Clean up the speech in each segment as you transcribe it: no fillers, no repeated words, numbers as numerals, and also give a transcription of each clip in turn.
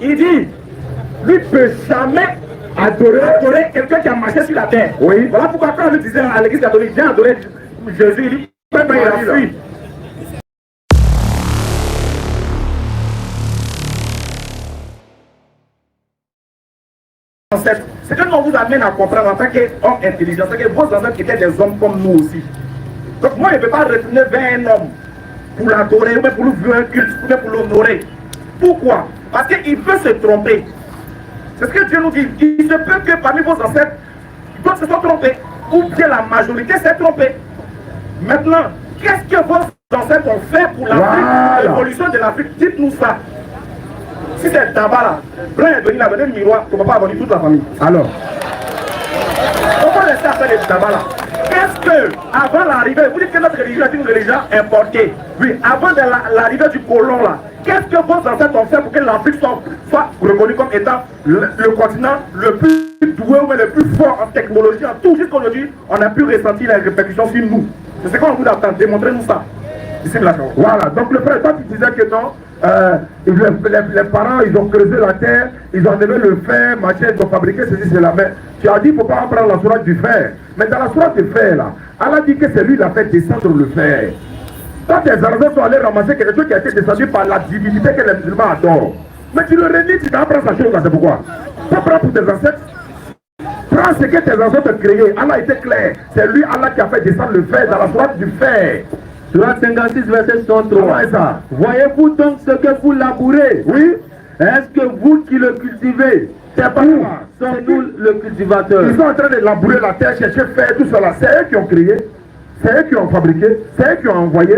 Il dit, lui ne peut jamais adorer quelqu'un qui a marché sur la terre. Oui. Voilà pourquoi quand on lui disait à l'église catholique, viens adorer Jésus, il dit, il a fui. C'est que nous vous amène à comprendre en tant qu'homme intelligent, c'est que vos ancêtres étaient des hommes comme nous aussi. Donc moi je ne peux pas retourner vers un homme pour l'adorer, ou même pour lui vouer un culte, ou même pour l'honorer. Pourquoi? Parce qu'il peut se tromper. C'est ce que Dieu nous dit. Il se peut que parmi vos ancêtres, d'autres se sont trompés, ou bien la majorité s'est trompée. Maintenant, qu'est-ce que vos ancêtres ont fait pour l'Afrique, l'évolution de l'Afrique? Dites-nous ça. Si c'est Dabala, Blanc est venu, il a donné le miroir, ton papa a vendu toute la famille. Alors, pourquoi laisser à faire les Dabala? Est-ce que, avant l'arrivée, vous dites que notre religion est une religion importée? Oui, avant l'arrivée du colon là, qu'est-ce que vos ancêtres ont fait pour que l'Afrique soit reconnue comme étant le continent le plus doué ou le plus fort en technologie, en tout? Jusqu'aujourd'hui, on a pu ressentir les répercussions sur nous. C'est ce qu'on vous attend, démontrez-nous ça. Ici, voilà, donc le frère, toi tu disais que non, les parents ils ont creusé la terre, ils ont enlevé le fer, machin, ils ont fabriqué ceci, cela. Mais tu as dit qu'il ne faut pas prendre la sourate du fer. Mais dans la sourate du fer là, Allah dit que c'est lui qui a fait descendre le fer. Quand tes ancêtres sont allés ramasser quelque chose qui a été descendu par la divinité que les musulmans adorent. Mais tu le renies, tu dois prendre sa chose, c'est pourquoi? Pas prendre pour tes ancêtres. Prends ce que tes ancêtres ont créé. Allah était clair. C'est lui, Allah, qui a fait descendre le fer dans la sourate du fer. Sourate 56, verset 103. Voyez-vous donc ce que vous labourez? Oui. Est-ce que vous qui le cultivez? C'est pas nous. Sommes-nous le cultivateur? Ils sont en train de labourer la terre, chercher faire tout cela. C'est eux qui ont créé. C'est eux qui ont fabriqué. C'est eux qui ont envoyé.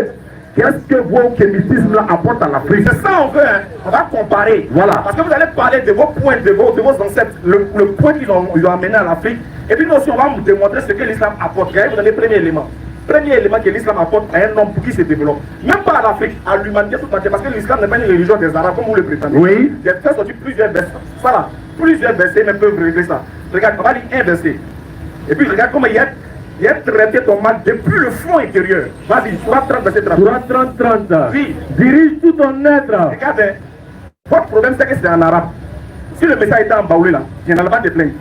Qu'est-ce que vos kémitismes là apportent à l'Afrique? C'est ça on veut, hein. On va comparer. Voilà. Parce que vous allez parler de vos points, de vos ancêtres, le point qu'ils ont amené à l'Afrique. Et puis nous aussi on va vous démontrer ce que l'islam apporte. Regardez, vous avez le premier élément. Premier élément que l'islam apporte à un homme pour qu'il se développe. Même pas à l'Afrique, à l'humanité tout entière. Parce que l'islam n'est pas une religion des Arabes comme vous le prétendez. Oui. Il y a fait sortir plusieurs versets. Voilà. Plusieurs versets mais peuvent régler ça. Regarde, on va lire un verset. Et puis regarde comment il y a traité ton mal depuis le fond intérieur. Vas-y, Sourate 30, verset 30. Sourate 30, 30. Oui. Dirige tout ton être. Regarde, hein. Votre problème c'est que c'est en arabe. Si le message était en baoulé là, il n'y en a pas de plainte.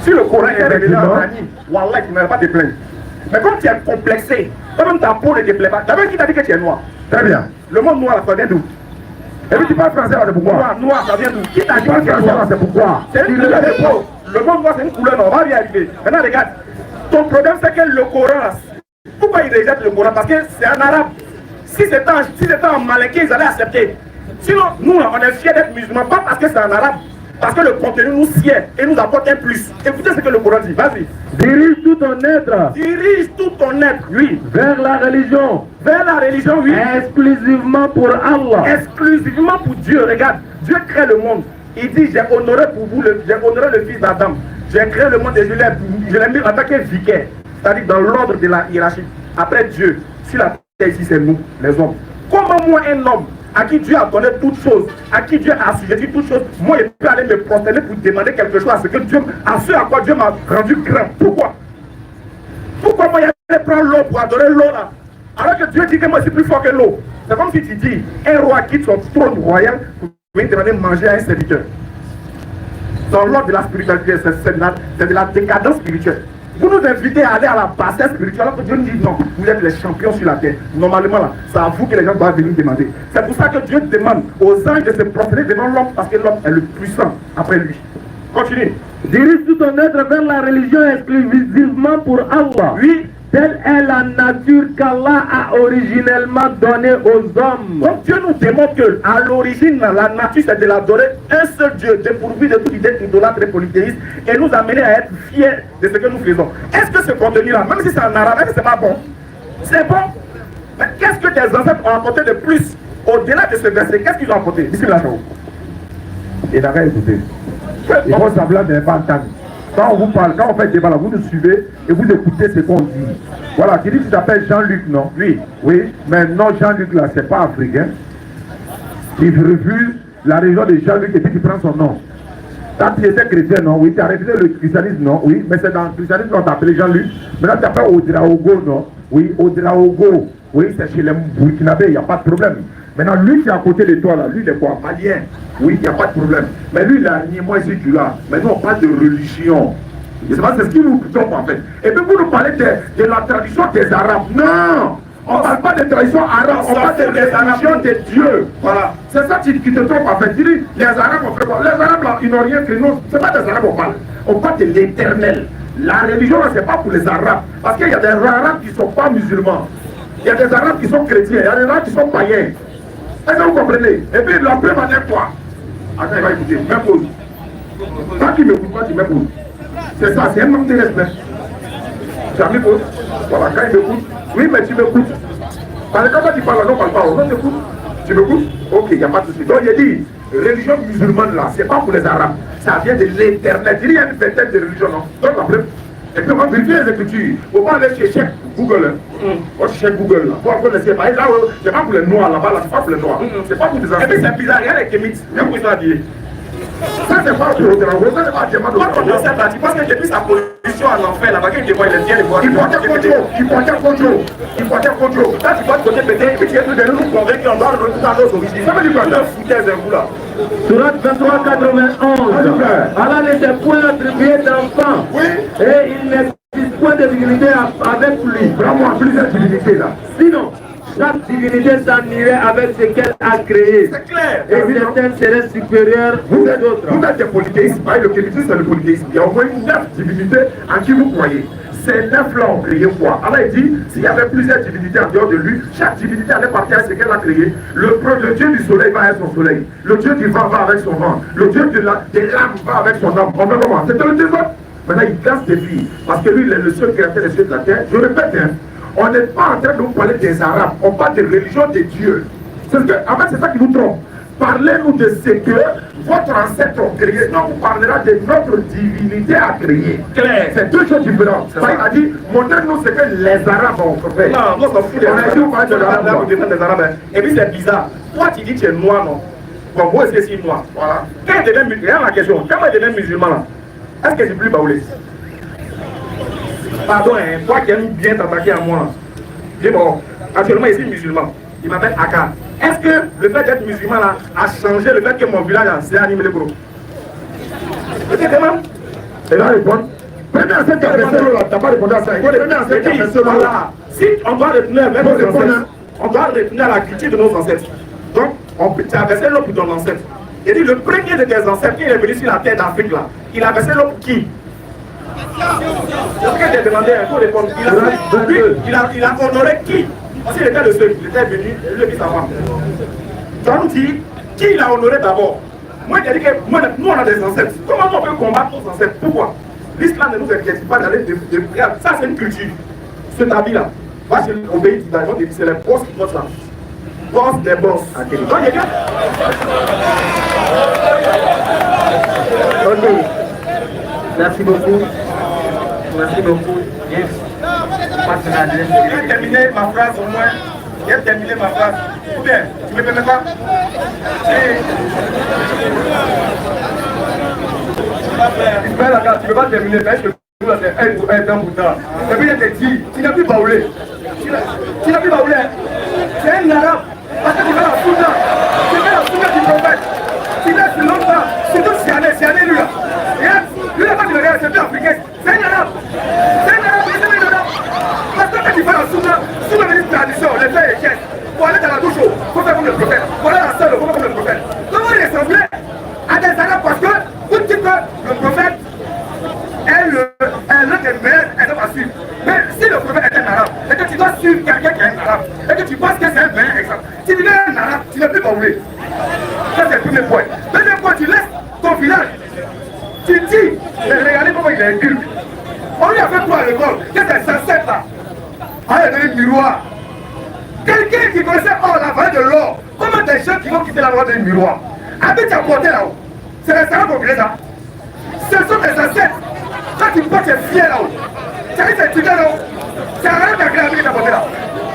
Si le Coran est révélé en Rani, Wallah, il n'y en a pas de plainte. Mais comme tu es complexé, comme ta peau ne te plaît pas, d'abord qui t'a dit que tu es noir? Très bien. Le monde noir, ça vient d'où? Et puis tu parles français là, c'est pourquoi? Noir, ça vient d'où? Qui t'a dit que tu es français noir? là, c'est pourquoi? C'est une couleur de peau. Le monde noir, c'est une couleur noire. On va y arriver. Maintenant, regarde. Ton problème, c'est que le Coran, pourquoi ils rejettent le Coran? Parce que c'est en arabe. Si c'était en malinqué, ils allaient accepter. Sinon, nous, on est fiers d'être musulmans, pas parce que c'est en arabe. Parce que le contenu nous sied et nous apporte un plus. Écoutez ce que le Coran dit, vas-y. Dirige tout ton être. Dirige tout ton être, oui. Vers la religion. Vers la religion, oui. Exclusivement pour Allah. Exclusivement pour Dieu. Regarde, Dieu crée le monde. Il dit, j'ai honoré pour vous, j'ai honoré le fils d'Adam. J'ai créé le monde et je l'ai mis en tant que vicaire. C'est-à-dire dans l'ordre de la hiérarchie. Après Dieu, si la terre ici, c'est nous, les hommes. Comment moi, un homme à qui Dieu a donné toutes choses, à qui Dieu a assujetti toutes choses, moi je peux aller me prosterner pour demander quelque chose à ce que Dieu, à ce à quoi Dieu m'a rendu grand. Pourquoi? Pourquoi moi j'allais prendre l'eau pour adorer l'eau là? Alors que Dieu dit que moi je suis plus fort que l'eau. C'est comme si tu dis, un roi quitte son trône royal pour venir demander de manger à un serviteur. Dans l'ordre de la spiritualité, c'est de la décadence spirituelle. Vous nous invitez à aller à la bassesse spirituelle alors que Dieu nous dit non, vous êtes les champions sur la terre. Normalement là, c'est à vous que les gens doivent venir demander. C'est pour ça que Dieu demande aux anges de se prosterner devant l'homme parce que l'homme est le puissant après lui. Continue. Dirige tout ton être vers la religion exclusivement pour Allah. Oui. Telle est la nature qu'Allah a originellement donnée aux hommes. Donc Dieu nous démontre qu'à l'origine, la nature c'est de l'adorer un seul Dieu, dépourvu de toute idée idolâtre et polythéiste, et nous amener à être fiers de ce que nous faisons. Est-ce que ce contenu-là, même si c'est en arabe, c'est pas bon? C'est bon. Mais qu'est-ce que tes ancêtres ont apporté de plus au-delà de ce verset? Qu'est-ce qu'ils ont apporté? Bismillah. Et d'arrêt, écoutez. Il faut savoir de ne pas entendre. Quand on vous parle, quand on fait débat là, vous nous suivez et vous écoutez ce qu'on dit. Voilà, tu dis que tu t'appelles Jean-Luc, non? Oui. Oui, mais non, Jean-Luc là, c'est pas africain. Il refuse la religion de Jean-Luc et puis tu prends son nom. Quand tu étais chrétien, non? Oui, tu as refusé le christianisme, non? Oui, mais c'est dans le christianisme qu'on t'a appelé Jean-Luc. Maintenant, tu t'appelles Odraogo, non? Oui, Odraogo. Oui, c'est chez les Burkinabés, il n'y a pas de problème. Maintenant, lui qui est à côté de toi, là, lui, il est quoi? Malien. Oui, il n'y a pas de problème. Mais lui, il a ni moi ici, tu l'as. Maintenant, on parle de religion. C'est ce qui nous trompe en fait. Et puis vous nous parlez de la tradition des Arabes. Non! On ne parle pas de tradition arabe, on parle de la tradition de Dieu. Voilà. C'est ça qui te trompe en fait. Tu dis, les Arabes, on fait quoi? Les Arabes, là, ils n'ont rien fait. Non, ce n'est pas des Arabes qu'on parle. On parle de l'éternel. La religion, ce n'est pas pour les Arabes. Parce qu'il y a des Arabes qui ne sont pas musulmans. Il y a des Arabes qui sont chrétiens. Il y a des Arabes qui sont païens. Est-ce que vous comprenez? Et puis la preuve en est quoi? Attends, il va écouter. Même pause. Tant qu'il ne m'écoute pas, tu m'écoutes. C'est ça, c'est un manque de respect. Jamais pause. Voilà, quand il m'écoute, oui, mais tu m'écoutes. Parce que quand tu parles, non, parle pas. Non, t'écoutes. Tu m'écoutes? Ok, il n'y a pas de souci. Donc, il dit, religion musulmane là, c'est pas pour les Arabes. Ça vient de l'éternel. Il y a une vingtaine de religions, non? Donc, après, et puis on va vérifier les écritures. Il ne faut pas aller chercher Google. On va chercher Google là. Pour après laisser. Là, c'est pas pour les noirs là-bas, là, c'est pas pour les noirs. C'est pas pour les Arabes. Et puis c'est bizarre, il y a les kémites. Il y a pour ça habillé. Ça c'est pas pour le grand, ça c'est pas tellement de la tu penses que depuis sa position en enfer là-bas, il voit les biens, il portait contrôle. Là tu vois de côté pété, et puis tu es de nous convaincre qu'on doit retourner à nos origines. Ça veut dire quoi? Foutaise un coup là. Surat 23, 91. Allah n'était point attribué d'enfant. Oui. Et il n'existe point de divinité avec lui. Vraiment, plusieurs divinités là. Sinon, chaque divinité s'en irait avec ce qu'elle a créé. C'est clair. Et certaines seraient supérieures aux autres. Vous êtes des polythéistes. Le kémitisme, c'est le polythéisme. Il y a au moins 9 divinités en qui vous croyez. Ces 9-là ont créé quoi? Allah dit, s'il y avait plusieurs divinités en dehors de lui, chaque divinité allait partir à ce qu'elle a créé. Le dieu du soleil va avec son soleil. Le dieu du vent va avec son vent. Le dieu de l'âme va avec son âme. On fait comment? C'était le désordre. Maintenant, il casse des filles. Parce que lui, il est le seul créateur des cieux de la terre. Je répète, hein, on n'est pas en train de nous parler des Arabes. On parle de religion de Dieu. En fait, c'est ça qui nous trompe. Parlez-nous de ce que votre ancêtre a créé. Non, on parlera de notre divinité à créer. C'est deux choses différentes. Ça a dit, montrez-nous ce que les Arabes ont fait. Non, moi, on a dit, on parle de l'Arabe. Et puis c'est bizarre. Toi, tu dis que tu es noir, non? Bon, moi, c'est si noir. Voilà. Quand il devient musulman, la question, quand il devient musulman, là, est-ce que c'est plus baoulé? Pardon, hein, toi qui aimes bien t'attaquer à moi, dis bon, actuellement ici musulman, il m'appelle Aka. Est-ce que le fait d'être musulman là a changé le fait que mon village s'est animé le gros? Peut-être comment? Et là, répondre. Prenez un seul verset là, t'as pas répondu à ça. Prenez un seul verset là. Si on doit retourner à même on doit retourner à la culture de nos ancêtres. Donc, tu as versé l'eau pour ton ancêtre. Il dit le premier de tes ancêtres qui est venu sur la terre d'Afrique là, il a versé l'eau pour qui? C'est ce que j'ai demandé, il faut répondre. Il a honoré qui? Parce qu'il était le seul, il était venu, il le dit savoir. Donc, dit, qui il a honoré d'abord? Moi, j'ai dit que nous, on a des ancêtres. Comment on peut combattre nos ancêtres? Pourquoi? L'islam ne nous interdit pas d'aller de ça, c'est une culture. Cet habit-là, moi, j'ai obéi, c'est les boss qui bossent là. Boss des boss. Donc, il y a Merci beaucoup. Merci beaucoup. Yes. J'ai terminé ma phrase au moins. J'ai terminé ma phrase. Ou bien, tu me permets pas? Tu ne peux pas terminer parce que nous, c'est un temps pour ça. Et puis, il te dit, tu n'as plus baoulé. Tu n'as plus baoulé. C'est un arabe. Parce que tu fais la soudure. Tu fais la soudure du prophète. Tu laisses le nom là. C'est tout Siané, lui là. Lui là, pas de regarder, c'est plus africain. C'est un arabe. C'est un arabe, c'est un arabe. Parce que quand tu fais la soudure, sous la ministre tradition, les faits et quêtes, pour aller dans la douche, il faut faire comme le prophète. Pour aller à la salle, il faut faire comme le prophète. Comment il ressemblait à des arabes parce que vous dites que le prophète est l'un des meilleurs exemples à suivre. Mais si le prophète est un arabe, et que tu dois suivre quelqu'un qui est un arabe, et que tu penses que c'est un meilleur exemple, si tu es un arabe, tu n'es plus baoulé. Ça c'est le premier point. Deuxième point, tu laisses ton village. Tu dis, regardez comment il est inculte. On lui a fait quoi à l'école? Qu'est-ce que c'est censé là? Ah, il y a donné le miroir. Quelqu'un qui connaissait la vallée de l'or, comment des gens qui vont quitter la vallée du miroir? Avec ta portée là-haut, c'est les salons qu'on crée ça. Ce sont des ancêtres. Quand tu portes tes fiers là-haut, tu as dit c'est là-haut, c'est rien qui a créé avec ta portée là.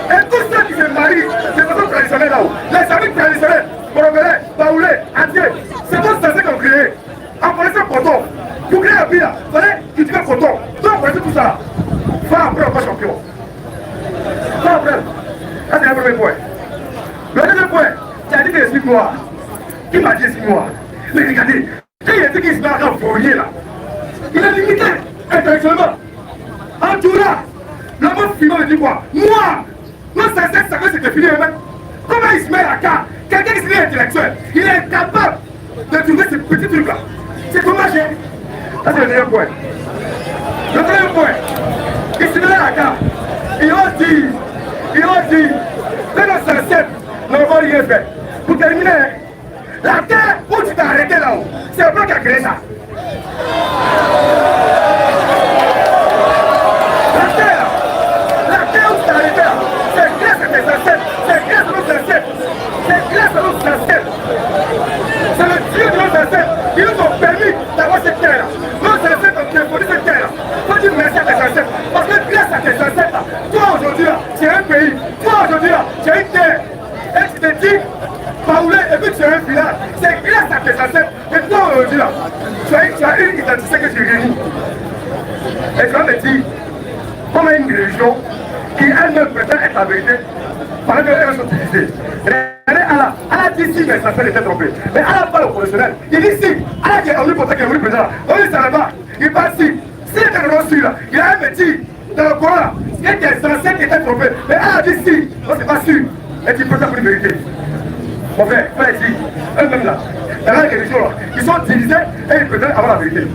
Et tous ceux qui se marient, c'est façon traditionnelle là-haut. Les familles traditionnelles, Morobelais, Baoulé, Adieu, c'est tous censés qu'on crée. En connaissant coton, pour créer un pays là, il fallait cultiver coton. Donc on connaissait tout ça là. Va après, on va champion. Va après. Ça c'est le premier point. Le deuxième point, regardez, quand il a dit qu'il se met à voyer là, il est limité intellectuellement. En tout là, l'homme finant me dit quoi? Moi, non, ça c'était fini, mec. Comment il se met à carte? Quelqu'un qui se dit intellectuel, il est incapable de trouver ce petit truc là. C'est comment j'ai. Ça c'est le deuxième point. Le deuxième point, il se met à la carte. Ils ont dit, que nos ancêtres n'ont rien fait. Pour terminer, la terre où tu t'es arrêté là-haut, c'est le blanc qui a créé ça. La terre où tu t'es arrêté là, c'est grâce à tes ancêtres, c'est grâce à nos ancêtres, c'est grâce à nos ancêtres. C'est le Dieu de nos ancêtres qui nous ont permis d'avoir cette terre-là. Nos ancêtres ont défendu cette terre-là. Faut dire merci à tes ancêtres. Parce que grâce à tes ancêtres, là, toi aujourd'hui là, c'est un pays. Toi aujourd'hui là, c'est une terre. Et tu te dis, Paoulé, et puis tu es un village. C'est grâce à tes ancêtres. Et toi aujourd'hui là, tu as une identité que tu réunis. Et tu vas me dire, comme une religion qui elle-même prétend être la vérité, pendant qu'elle va s'utiliser. Allah dit si mes ancêtres étaient trompés. Mais Allah parle au professionnel. Il dit si. Allah dit omnipotent qui est omniprésent. On dit ça là-bas. Il parle si. Si il était reçu là, il a même dit dans le Coran là, que tes ancêtres étaient trompés. Mais Allah dit si. Non, c'est pas sûr. Et tu peux faire une vérité. Mon frère, frère dit, eux-mêmes là, dans la religion là, ils sont divisés et ils prétendent avoir la vérité.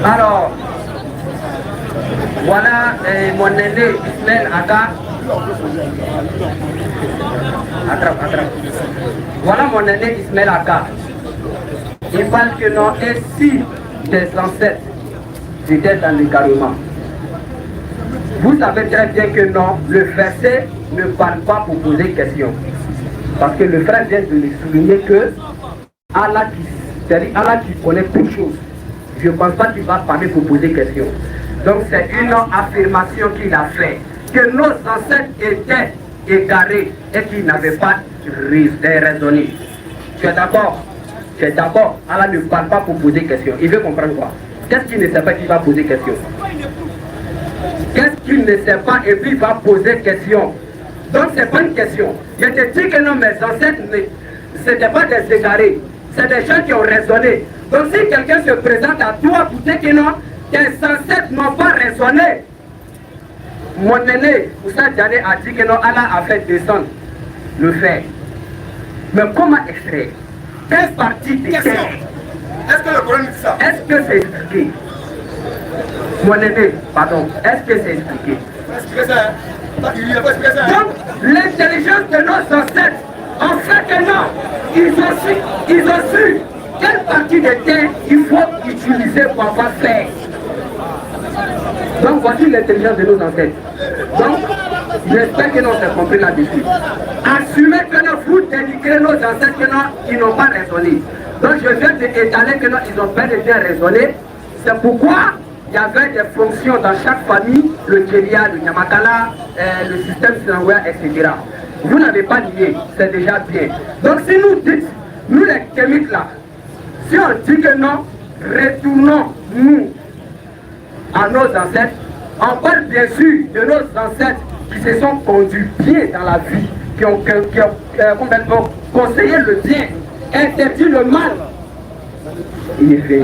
Alors, voilà mon aîné Ismaël Aga. Attrape. Voilà mon aîné Ismaël Aga. Il parle que non, et si tes ancêtres étaient dans l'égarement. Vous savez très bien que non, le verset ne parle pas pour poser question. Parce que le frère vient de lui souligner que Allah qui connaît toutes choses. Je ne pense pas qu'il va parler pour poser question. Donc c'est une affirmation qu'il a fait. Que nos ancêtres étaient égarés et qu'ils n'avaient pas raisonné. Tu es d'accord? Allah ne parle pas pour poser question. Il veut comprendre quoi? Qu'est-ce qu'il ne sait pas qu'il va poser question? Qu'est-ce qu'il ne sait pas et puis il va poser question? Donc c'est pas une question. Je te dis que non, mes ancêtres, ce n'étaient pas des égarés. C'est des gens qui ont raisonné. Donc si quelqu'un se présente à toi pour dire que non, tes ancêtres n'ont pas raisonné. Mon aîné, Oussa Diané a dit que non, Allah a fait descendre le fer. Mais comment extraire? Quelle partie de terre? Est-ce que le Coran dit ça? Est-ce que c'est expliqué? Mon aîné, pardon, est-ce que c'est expliqué? Donc, l'intelligence de nos ancêtres, en fait que non, ils ont su quelle partie de terre il faut utiliser pour avoir fait. Donc, voici l'intelligence de nos ancêtres. Donc, j'espère que nous avons compris là-dessus. Assumer que nous vous dénigrez nos ancêtres que non, ils n'ont pas raisonné. Donc, je viens d'étaler que non, ils ont bel et bien raisonné. C'est pourquoi il y avait des fonctions dans chaque famille, le Kéria, le Nyamakala, le système sanguin, etc. Vous n'avez pas lié, c'est déjà bien. Donc si nous dites, nous les chimiques là, si on dit que non, retournons nous à nos ancêtres, on parle bien sûr de nos ancêtres qui se sont conduits bien dans la vie, qui ont conseillé le bien, interdit le mal. Il est fait.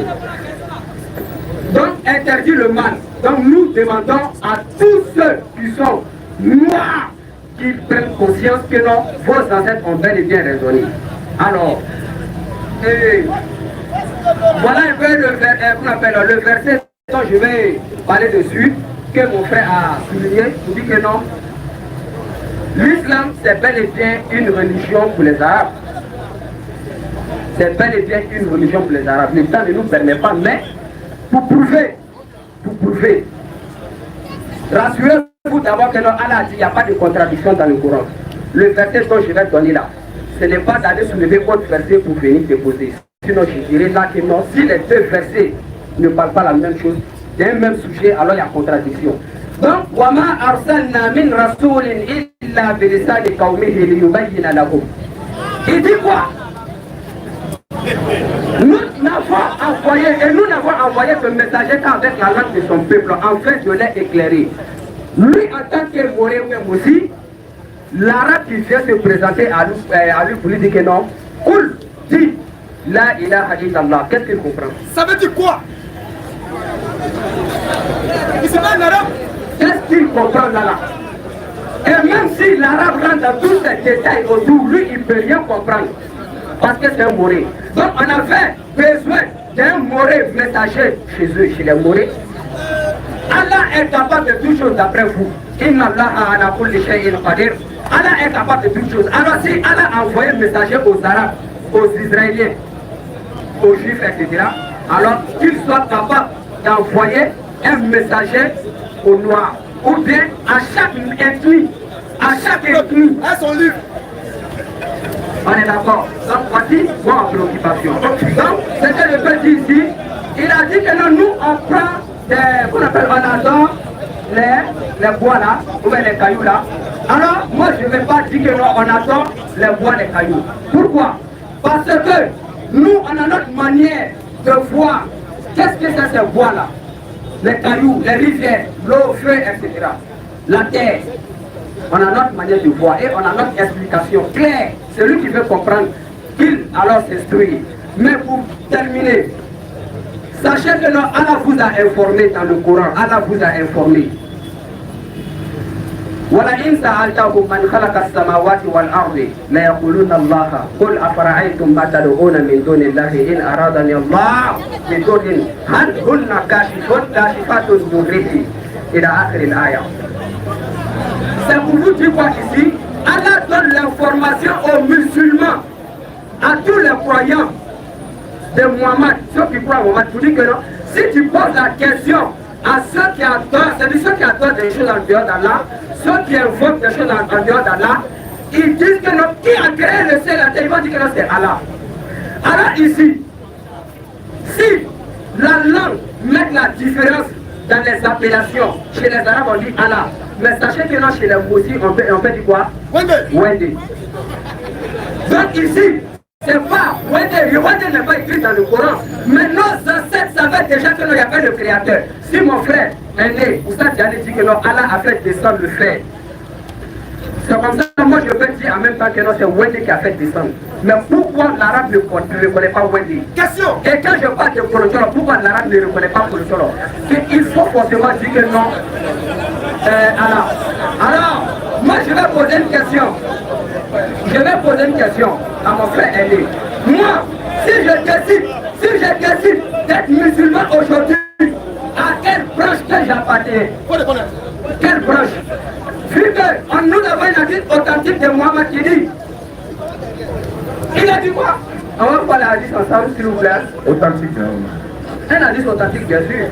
Donc, interdit le mal. Donc, nous demandons à tous ceux qui sont noirs qu'ils prennent conscience que non, vos ancêtres ont bel et bien raisonné. Alors, voilà un peu le verset dont je vais parler dessus, que mon frère a souligné, pour dire que non, l'islam c'est bel et bien une religion pour les Arabes. C'est bel et bien une religion pour les Arabes. Le temps ne nous permet pas, mais pour prouver, rassurez-vous d'abord que non, Allah a dit qu'il n'y a pas de contradiction dans le Coran. Le verset dont je vais donner là, ce n'est pas d'aller soulever votre verset pour venir déposer. Sinon je dirais là que non, si les deux versets ne parlent pas la même chose, d'un même sujet, alors il y a contradiction. Donc, وَمَا أَرْسَلْنَا مِنْ رَسُولٍ إِلَّا بِلِسَانِ قَوْمِهِ لِيُبَيِّنَ لَهُمْ. Il dit quoi? Nous n'avons envoyé ce messager qu'avec la langue de son peuple, en fait de les éclairer. Lui, en tant que Moré ou aussi, l'arabe qui vient se présenter à lui pour lui dire que non, Koul dit, La ilaha illallah. Qu'est-ce qu'il comprend? Ça veut dire quoi? Il se met en arabe. Qu'est-ce qu'il comprend là? Et même si l'arabe rentre dans tous ces détails autour, lui, il ne peut rien comprendre. Parce que c'est un moré. Donc on avait besoin d'un moré messager chez eux, chez les morés. Allah est capable de toutes choses d'après vous. Inna Allah ala kulli shay'in qadir. Allah est capable de toutes choses. Alors si Allah a envoyé un messager aux Arabes, aux Israéliens, aux Juifs, etc., alors qu'il soit capable d'envoyer un messager aux Noirs. Ou bien à chaque ethnie. À chaque ethnie. À son livre. On est d'accord. Donc voici mon préoccupation. Donc ce que je peux dire ici, il a dit que non, nous on prend des, qu'on appelle, on adore les bois là, ou bien les cailloux là. Alors moi je ne vais pas dire que non, on adore les bois, les cailloux. Pourquoi? Parce que nous on a notre manière de voir qu'est-ce que c'est ces bois là. Les cailloux, les rivières, l'eau, feu, etc. La terre. On a notre manière de voir et on a notre explication claire. Celui qui veut comprendre, qu'il alors s'instruit. Mais pour terminer, sachez que non, Allah vous a informé dans le Coran. Allah vous a informé. ولئن سألتهم من خلق السماوات والأرض ليقولون الله قل أفرأيتم ما تدعون من دون الله إن أرادني الله بضر هل هن كاشفات ضره إلى آخر الآية. C'est pour vous dire quoi ici? Allah donne l'information aux musulmans, à tous les croyants de Muhammad, ceux qui croient à Muhammad, vous dites que non. Si tu poses la question à ceux qui adorent, c'est-à-dire ceux qui adorent des choses en dehors d'Allah, ceux qui invoquent des choses en dehors d'Allah, ils disent que non, qui a créé le ciel et la terre? Ils vont dire que non, c'est Allah. Alors ici, si la langue met la différence dans les appellations, chez les Arabes on dit Allah, mais sachez que non, chez les Moussis on peut dire quoi? Wende. Donc ici, c'est pas Wende, le Wende n'est pas écrit dans le Coran, mais nos ancêtres savaient déjà que non, il y avait le Créateur. Si mon frère est né, vous savez, dit que non, Allah a fait descendre le frère. C'est comme ça, moi je peux dire en même temps que non, c'est Wende qui a fait descendre. Mais pourquoi l'arabe ne reconnaît pas Wende? Question. Et quand je parle de Kolosolo, pourquoi l'arabe ne reconnaît pas Kolosolo? Il faut forcément dire que non. Alors, moi je vais poser une question. Je vais poser une question à mon frère aîné. Moi, si je décide d'être musulman aujourd'hui, à quelle branche que j'appartiens? Quelle branche? Vu que nous avons une hadith authentique de Muhammad qui dit, il a dit quoi? On va voir la hadith ensemble s'il vous plaît. Authentique. Un hadith authentique bien sûr.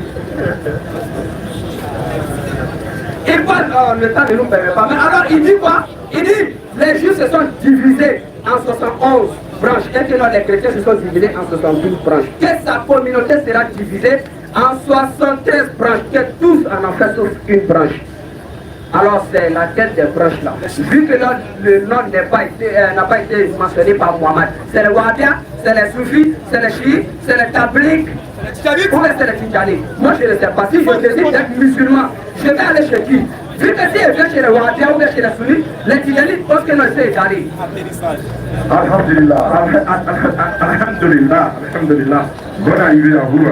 Il parle, le temps ne nous permet pas. Mais alors il dit quoi? Il dit, les Juifs se sont divisés en 71 branches et que les chrétiens se sont divisés en 72 branches. Que sa communauté sera divisée en 73 branches, que tous en ont fait sauf une branche. Alors c'est laquelle des branches là? Vu que le nom n'a pas été mentionné par Muhammad, c'est les Wahhabiens, c'est les Soufis, c'est les Chiites, c'est les Tabliques, ou c'est les Tidjanites. Moi je ne sais pas. Si je décide d'être musulman, je vais aller chez qui? Vu que si je vais chez les Wahhabiens ou bien chez les Sunnis, les Tidjanites pensent que non, c'est égaré. Alhamdulillah. Alhamdulillah. Alhamdulillah. Bonne arrivée à vous.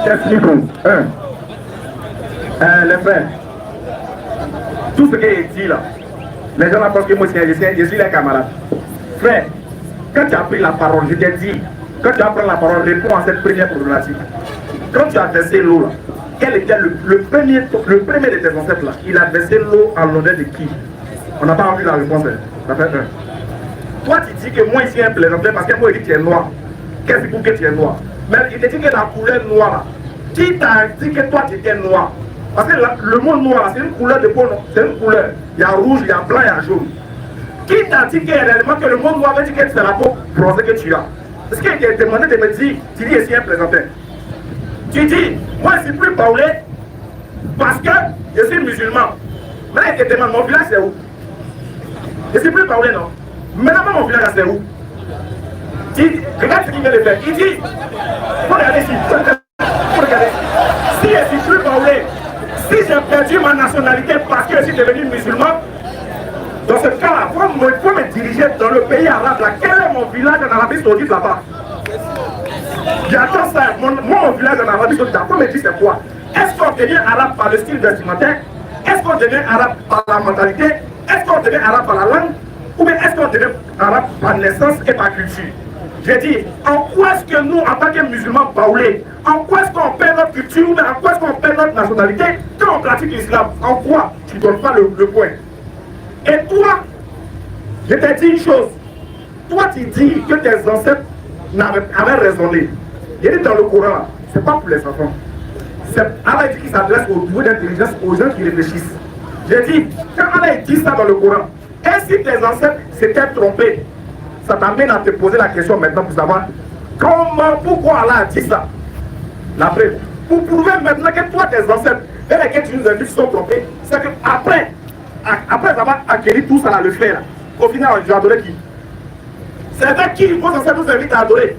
Expliquons. Les frères, tout ce qui est dit là, les gens pensent que moi je suis les camarades. Frère, quand tu as pris la parole, je t'ai dit, quand tu as pris la parole, réponds à cette première problématique. Quand tu as versé l'eau là, quel était le premier de tes ancêtres là? Il a versé l'eau en l'honneur de qui? On n'a pas envie la réponse. Ça fait un. Toi tu dis que moi ici un plaisantin parce que moi il dit que tu es noir. Qu'est-ce que pour que tu es noir? Mais il te dit que la couleur noire, qui t'a dit que toi tu étais noir? Parce que le mot noir, c'est une couleur de peau, c'est une couleur. Il y a rouge, il y a blanc, il y a jaune. Qui t'a dit que réellement que le mot noir veut dire que c'est la peau bronzée que tu as? Est-ce qu'il t'a demandé de me dire, tu dis ici un plaisantin? Tu dis, moi je ne suis plus parlé parce que je suis musulman. Maintenant il te demande, mon village c'est où? Je ne suis plus parlé, non? Maintenant mon village c'est où? Regarde ce qu'il vient de faire. Il dit, faut regarder ici, faut regarder. Si je suis plus parlé, si j'ai perdu ma nationalité parce que je suis devenu musulman, Dans ce cas-là, il faut me diriger dans le pays arabe. Là. Quel est mon village en Arabie Saoudite là-bas? J'attends ça. Mon village en Arabie Saoudite, faut me dire c'est quoi? Est-ce qu'on devient arabe par le style vestimentaire? Est-ce qu'on devient arabe par la mentalité? Est-ce qu'on devient arabe par la langue? Ou bien est-ce qu'on devient arabe par naissance et par culture? Je dis, en quoi est-ce que nous, en tant que musulmans baoulés, en quoi est-ce qu'on perd notre culture, mais en quoi est-ce qu'on perd notre nationalité quand on pratique l'islam? En quoi tu ne donnes pas le point? Et toi, je t'ai dit une chose. Toi, tu dis que tes ancêtres avaient raisonné. Il dit dans le Coran, ce n'est pas pour les enfants. Allah dit qu'il s'adresse au niveau d'intelligence aux gens qui réfléchissent. J'ai dit, quand Allah dit ça dans le Coran, et si tes ancêtres s'étaient trompés, ça t'amène à te poser la question maintenant pour savoir pourquoi Allah a dit ça. La preuve, pour prouver maintenant que toi, tes ancêtres, et lesquels tu nous as dit sont trompés, c'est qu'après avoir acquis tout ça, là, le faire, au final, tu as adoré qui? C'est avec qui vos ancêtres nous invitent à adorer?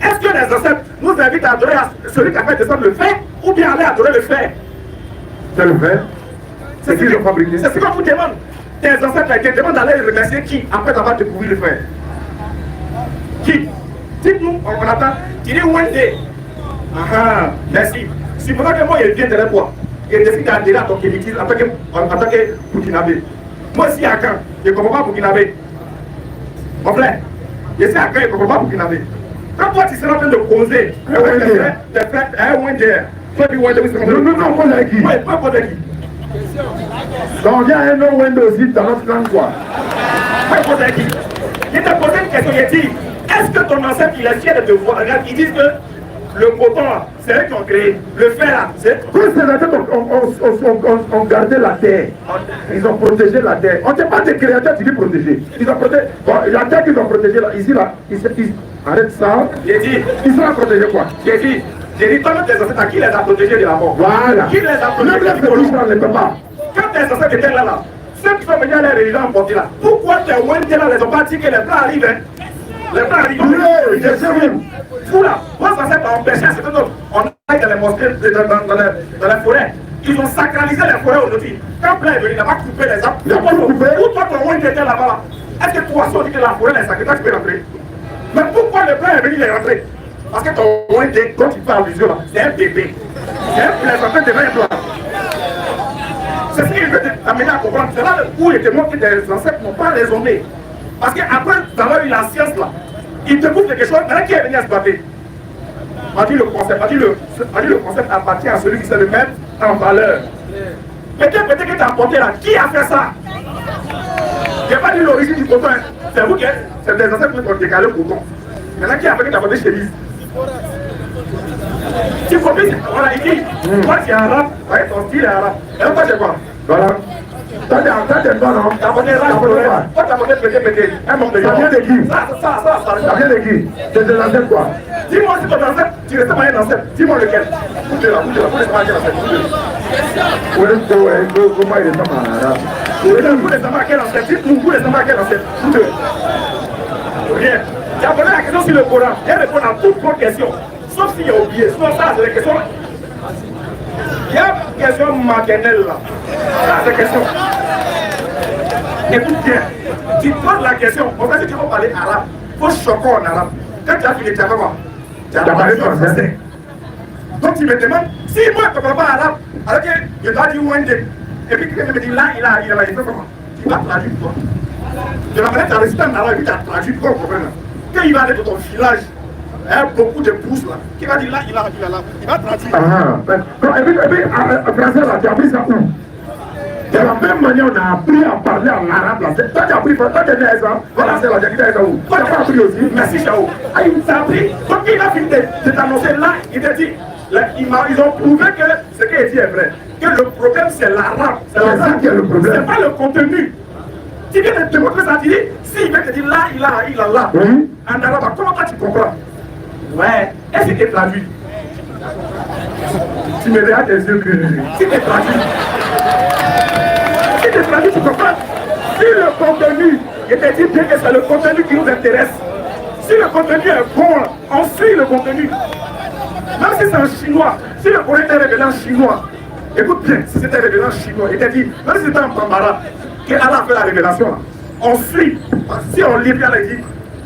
Est-ce que les ancêtres nous invitent à adorer à celui qui a fait descendre le fer, ou bien aller adorer le fer? C'est le fer. C'est qui le fabriqué? C'est ce qu'on vous demande. Tes ancêtres te demandent d'aller remercier qui après avoir découvert le fer? Qui? Dites-nous, on attend. Tu dis one day. Ah, merci. Si pendant que moi je viens de la voix, je décide d'adhérer à ton kémitisme en tant que Burkinabé. Moi aussi à Caen, je ne comprends pas Burkinabé. Mon frère, je suis à Caen, je ne comprends pas Burkinabé. Quand toi tu seras en train de causer, tu fais un one day. Toi tu one day, non, pas avec qui? Oui, pas avec qui. Donc il y a un autre window aussi dans notre langue quoi. Pas avec qui. Je t'ai posé une question, je dit, est-ce que ton ancêtre il est fier de te voir? Regarde, ils disent que le coton, c'est eux qui ont créé. Le fer, c'est... Tous ces ancêtres ont gardé la terre. Ils ont protégé la terre. On ne sait pas des créateurs qui disent protéger. Ils ont protégé. Bon, la terre qu'ils ont protégée là, ici là, arrête ça. J'ai dit, ils sont protégés quoi? J'ai dit, toi tes ancêtres, qui les a protégés de la mort? Voilà. Qui les a protégés de la mort? Ne peut pas. Quand tes ancêtres étaient là, ceux qui sont venus à la religion emportés là, pourquoi tes Wendé là, les ont pas dit que les plans arrivent, hein? Les plans arrivent. Oui, je sais. Vous là, vos ancêtres ont empêché à certains autres. On aille dans les mosquées, dans la forêt. Ils ont sacralisé les forêts aujourd'hui. Quand plein est venu, il n'a pas coupé les arbres. Il n'a pas coupé. Où toi ton Wendé était là-bas? Est-ce que toi, si on dit que la forêt est sacrée, tu peux rentrer? Mais pourquoi le plein est venu les rentrer? Parce que ton Wendé, quand tu parles du jeu là, c'est un bébé. C'est un plaisantin de 20 toi. C'est ce qu'il veut t'amener à comprendre. C'est là où il te montre que tes ancêtres n'ont pas raisonné. Parce qu'après d'avoir eu la science là, il te montre quelque chose. Maintenant, qui est venu à se battre? On dit le concept appartient à celui qui sait le mettre en valeur. Peut-être que tu as apporté là. Qui a fait ça? Je n'ai pas dit l'origine du coton. C'est vous qui êtes. C'est des ancêtres qui ont décalé le coton. Maintenant, qui a fait que tu as apporté chemise? Tu comprends? Voilà, il dit, toi tu es arabe, ton style est arabe. Et toi c'est quoi? Voilà. T'as des bonnes, non? T'as apporté race, toi t'as apporté pété, un manque de ça vient de qui? Ça vient de qui? C'est de l'ancêtre quoi? Dis-moi si ton ancêtre, tu restes pas un ancêtre. Dis-moi lequel. Bougez-la, vous laissez pas quel ancêtre. Comment il est dans ma arabe? Vous laissez pas quel ancêtre. Dites-nous, vous laissez pas quel ancêtre. Rien. Tu as posé la question sur le Coran. Elle répond à toutes vos questions. Sauf s'il y a oublié. Sinon, ça, c'est des questions. Il y a une question maternelle là. Ça, c'est question. Écoute bien. Tu poses la question. On va dire que tu vas parler arabe. Il faut choquer en arabe. Quand tu as fini, tu as fait quoi? Tu as parlé français. Donc tu me demandes, si moi je ne comprends pas arabe, alors que je dois dire Wendé, et puis quelqu'un me dit là, il a fait comment? Tu vas traduire toi. Je vais mettre ta récité en arabe et puis tu as traduit quoi, problème. Quand il va aller dans ton village, il y a beaucoup de pousses là, qui va dire là, il va traduire. Et puis, français là, tu as appris ça où? De la même manière, on a appris à parler en arabe là. Toi, tu as appris, toi, tu es né à ça. Voilà, c'est là, tu as quitté ça où? Toi, tu as pas appris aussi. Merci, Chao. Ah, il t'a appris. Donc, il a fini de t'annoncer là, il t'a dit, ils ont prouvé que ce qu'il a dit est vrai. Que le problème, c'est l'arabe. C'est ça qui est le problème. C'est pas le contenu. Tu viens de te montrer ça, tu dis, s'il vient te dire là, il a là. En arabe, comment toi tu comprends? Ouais. Est-ce que tu es traduit? Tu me regardes les yeux que si tu es traduit. Si tu es traduit, tu comprends? Si le contenu, je te dis bien que c'est le contenu qui nous intéresse. Si le contenu est bon, on suit le contenu. Même si c'est en chinois, si le Coran était révélé en chinois, écoute bien, si c'était révélé en chinois, il t'a dit, même si c'était en bambara, que Allah fait la révélation, là, on suit. Si on lit bien, il dit,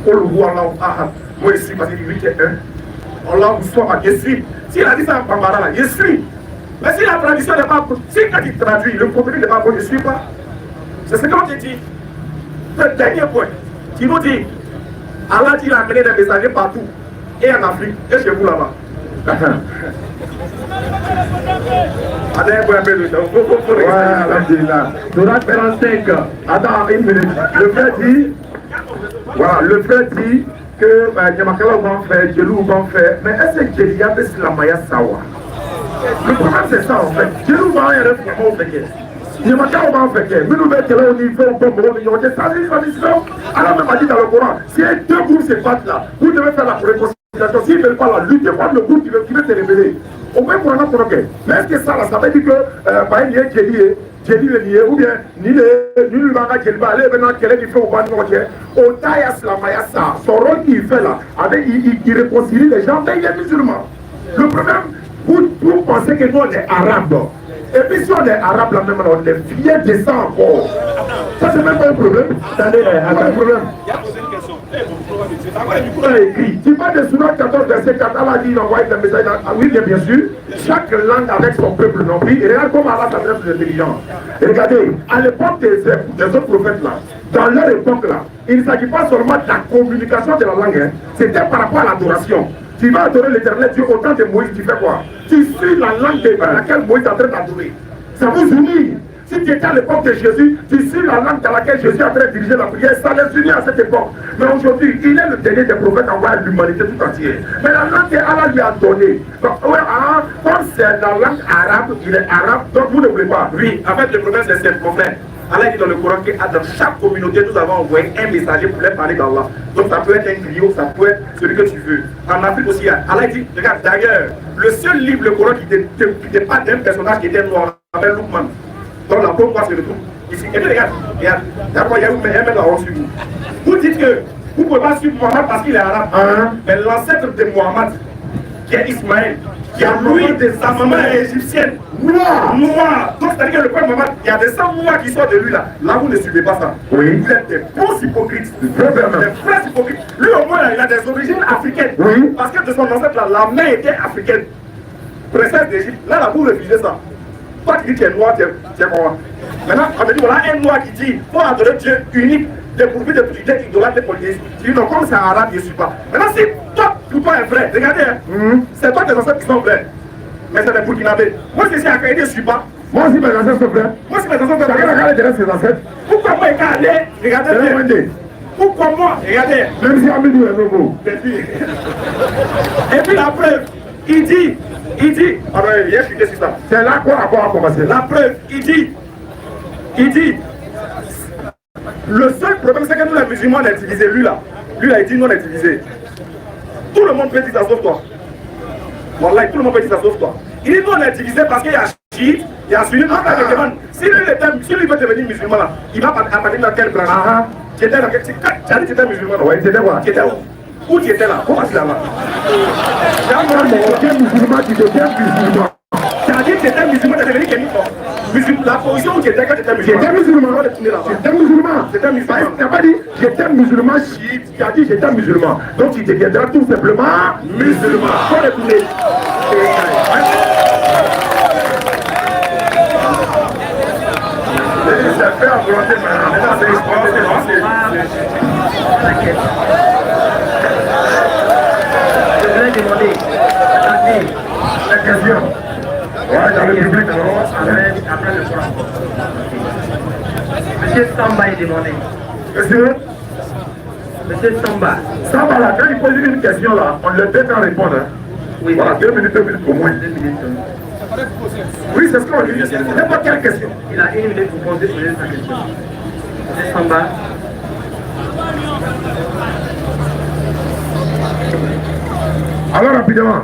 oh le roi, Allah, moi je suis parce qu'il dit qu'il est un. Allah vous soit, je suis. S'il a dit ça en Bambara, là, je suis. Mais si la tradition n'est pas bonne, si quand il traduit, le contenu n'est pas bon, je ne suis pas. C'est ce qu'on te dit. Le dernier point, qui nous dit, Allah dit qu'il a amené des messagers partout, et en Afrique, et chez vous là-bas. Surah 35. Attends, une minute. Le frère dit, voilà, le frère dit que Nyamakala va faire, Djelou va faire, mais est-ce que Djelia veut la Maya Sawa? Le problème c'est ça en fait. Djelou va rien faire au fait. Nyamakala va faire, mais nous mettons là au niveau au bon moment, ça dit l'islam. Allah même a dit dans le Coran, si deux groupes se battent là, vous devez faire la réconciliation. S'ils ne veulent pas la lutte, il y a le groupe qui veut se révéler. Au moins pour un autre, mais est-ce que ça, là, ça veut dire que par exemple, Djeli le lié, ou bien ni le manga Djeli va aller maintenant qu'elle est fait au ban au Tayas la Mayasa, son rôle qu'il fait là, avec, il réconcilie les gens, mais il est musulman. Le problème, vous pensez que nous on est arabes. Et puis si on est arabe là même, on est fiers de ça encore. Ça c'est même pas un problème. Attendez, pas un problème. Tu parles de Surah 14, verset 4, Allah dit, il envoie des messages. Oui, bien sûr, chaque langue avec son peuple non plus. Et regarde comment Allah s'adresse aux intelligents. Et regardez, à l'époque des autres prophètes là, dans leur époque là, il ne s'agit pas seulement de la communication de la langue, hein, c'était par rapport à l'adoration. Tu vas adorer l'éternel Dieu au temps de Moïse, tu fais quoi? Tu suis la langue dans laquelle Moïse est en train d'adorer. Ça vous unit. Si tu étais à l'époque de Jésus, tu suis la langue dans laquelle Jésus est en train de diriger la prière. Ça les unit à cette époque. Mais aujourd'hui, il est le dernier des prophètes envoyé à l'humanité tout entière. Mais la langue qu'Allah lui a donnée, comme c'est la langue arabe, il est arabe, donc vous ne voulez pas. Oui, en fait, le problème c'est simple, mon frère. Allah dit dans le Coran que dans chaque communauté, nous avons envoyé un messager pour leur parler d'Allah. Donc ça peut être un griot, ça peut être celui que tu veux. En Afrique aussi, Allah dit, regarde, d'ailleurs, le seul livre, le Coran, qui n'était pas d'un personnage qui était noir, s'appelle Lukman. Donc la peau se retrouve ici. Et puis regarde, d'accord, il y a un mec là-haut sur vous. Vous dites que vous ne pouvez pas suivre Mohamed parce qu'il est arabe. Mais l'ancêtre de Mohamed, qui est Ismaël, qui a nourri sa maman égyptienne, noir. Donc c'est-à-dire que le père Mohamed, il y a des sangs noirs qui sortent de lui là. Là, vous ne suivez pas ça. Oui. Vous êtes des bons hypocrites. Des vrais hypocrites. Lui au moins, il a des origines africaines. Oui. Parce que de son ancêtre là, la mère était africaine. Princesse d'Égypte. Là, vous refusez ça. Toi qui dis que tu es noir, tu es comment? Maintenant, on te dit, voilà un noir qui dit, faut adorer Dieu unique, dépourvu de tout Dieu, idolâtre des polythéistes. Tu dis, non, comme c'est arabe, je ne suis pas. Maintenant, si toi, pour toi, est vrai, regardez, c'est toi tes ancêtres qui sont vrais. Mais c'est des Burkinabés. Moi, si c'est à Kaïdé, je ne suis pas. Moi aussi, mes ancêtres sont vrais. Moi aussi, mes ancêtres sont vrais. Regardez derrière ses ancêtres. Pourquoi moi, il est allé? Regardez bien. Pourquoi moi? Regardez. Même si Amidou est nouveau. Et puis la preuve, il dit, alors il a expliqué sur ça. C'est là quoi a commencé. La preuve, il dit, le seul problème c'est que nous les musulmans on a utilisé lui là. Lui là il dit nous on a utilisé. Tout le monde peut dire ça sauf toi. Wallah, tout le monde peut dire ça sauf toi. Il dit nous on a utilisé parce qu'il y a chiite, il y a sunni. Si lui veut devenir musulman là, il va appartenir dans quelle branche? Tu étais dans quel... Tu as dit que tu étais musulman. Oui, tu étais quoi? Tu étais où? Où tu étais là? Comment tu es là-bas? Tu es musulman, tu deviens musulman. Tu as dit que tu étais musulman, tu es devenu kémique. La position où tu étais quand tu étais musulman. J'étais musulman. J'étais musulman. J'étais musulman. Tu n'as pas dit j'étais musulman chiite. Tu as dit j'étais musulman. Donc tu deviendras tout simplement musulman. Faut retourner. C'est fait en volonté maintenant. Je voulais demander, la question. Ouais, dans le public, après le Coran. Monsieur Samba est demandé. Monsieur Samba. Samba là, quand il pose une question là, on le fait en répondre. Oui. Voilà, 2 minutes au moins. 2 minutes. Oui, c'est ce qu'on dit. N'importe quelle question. Il a 1 minute pour poser sa question. Monsieur Samba. Alors rapidement.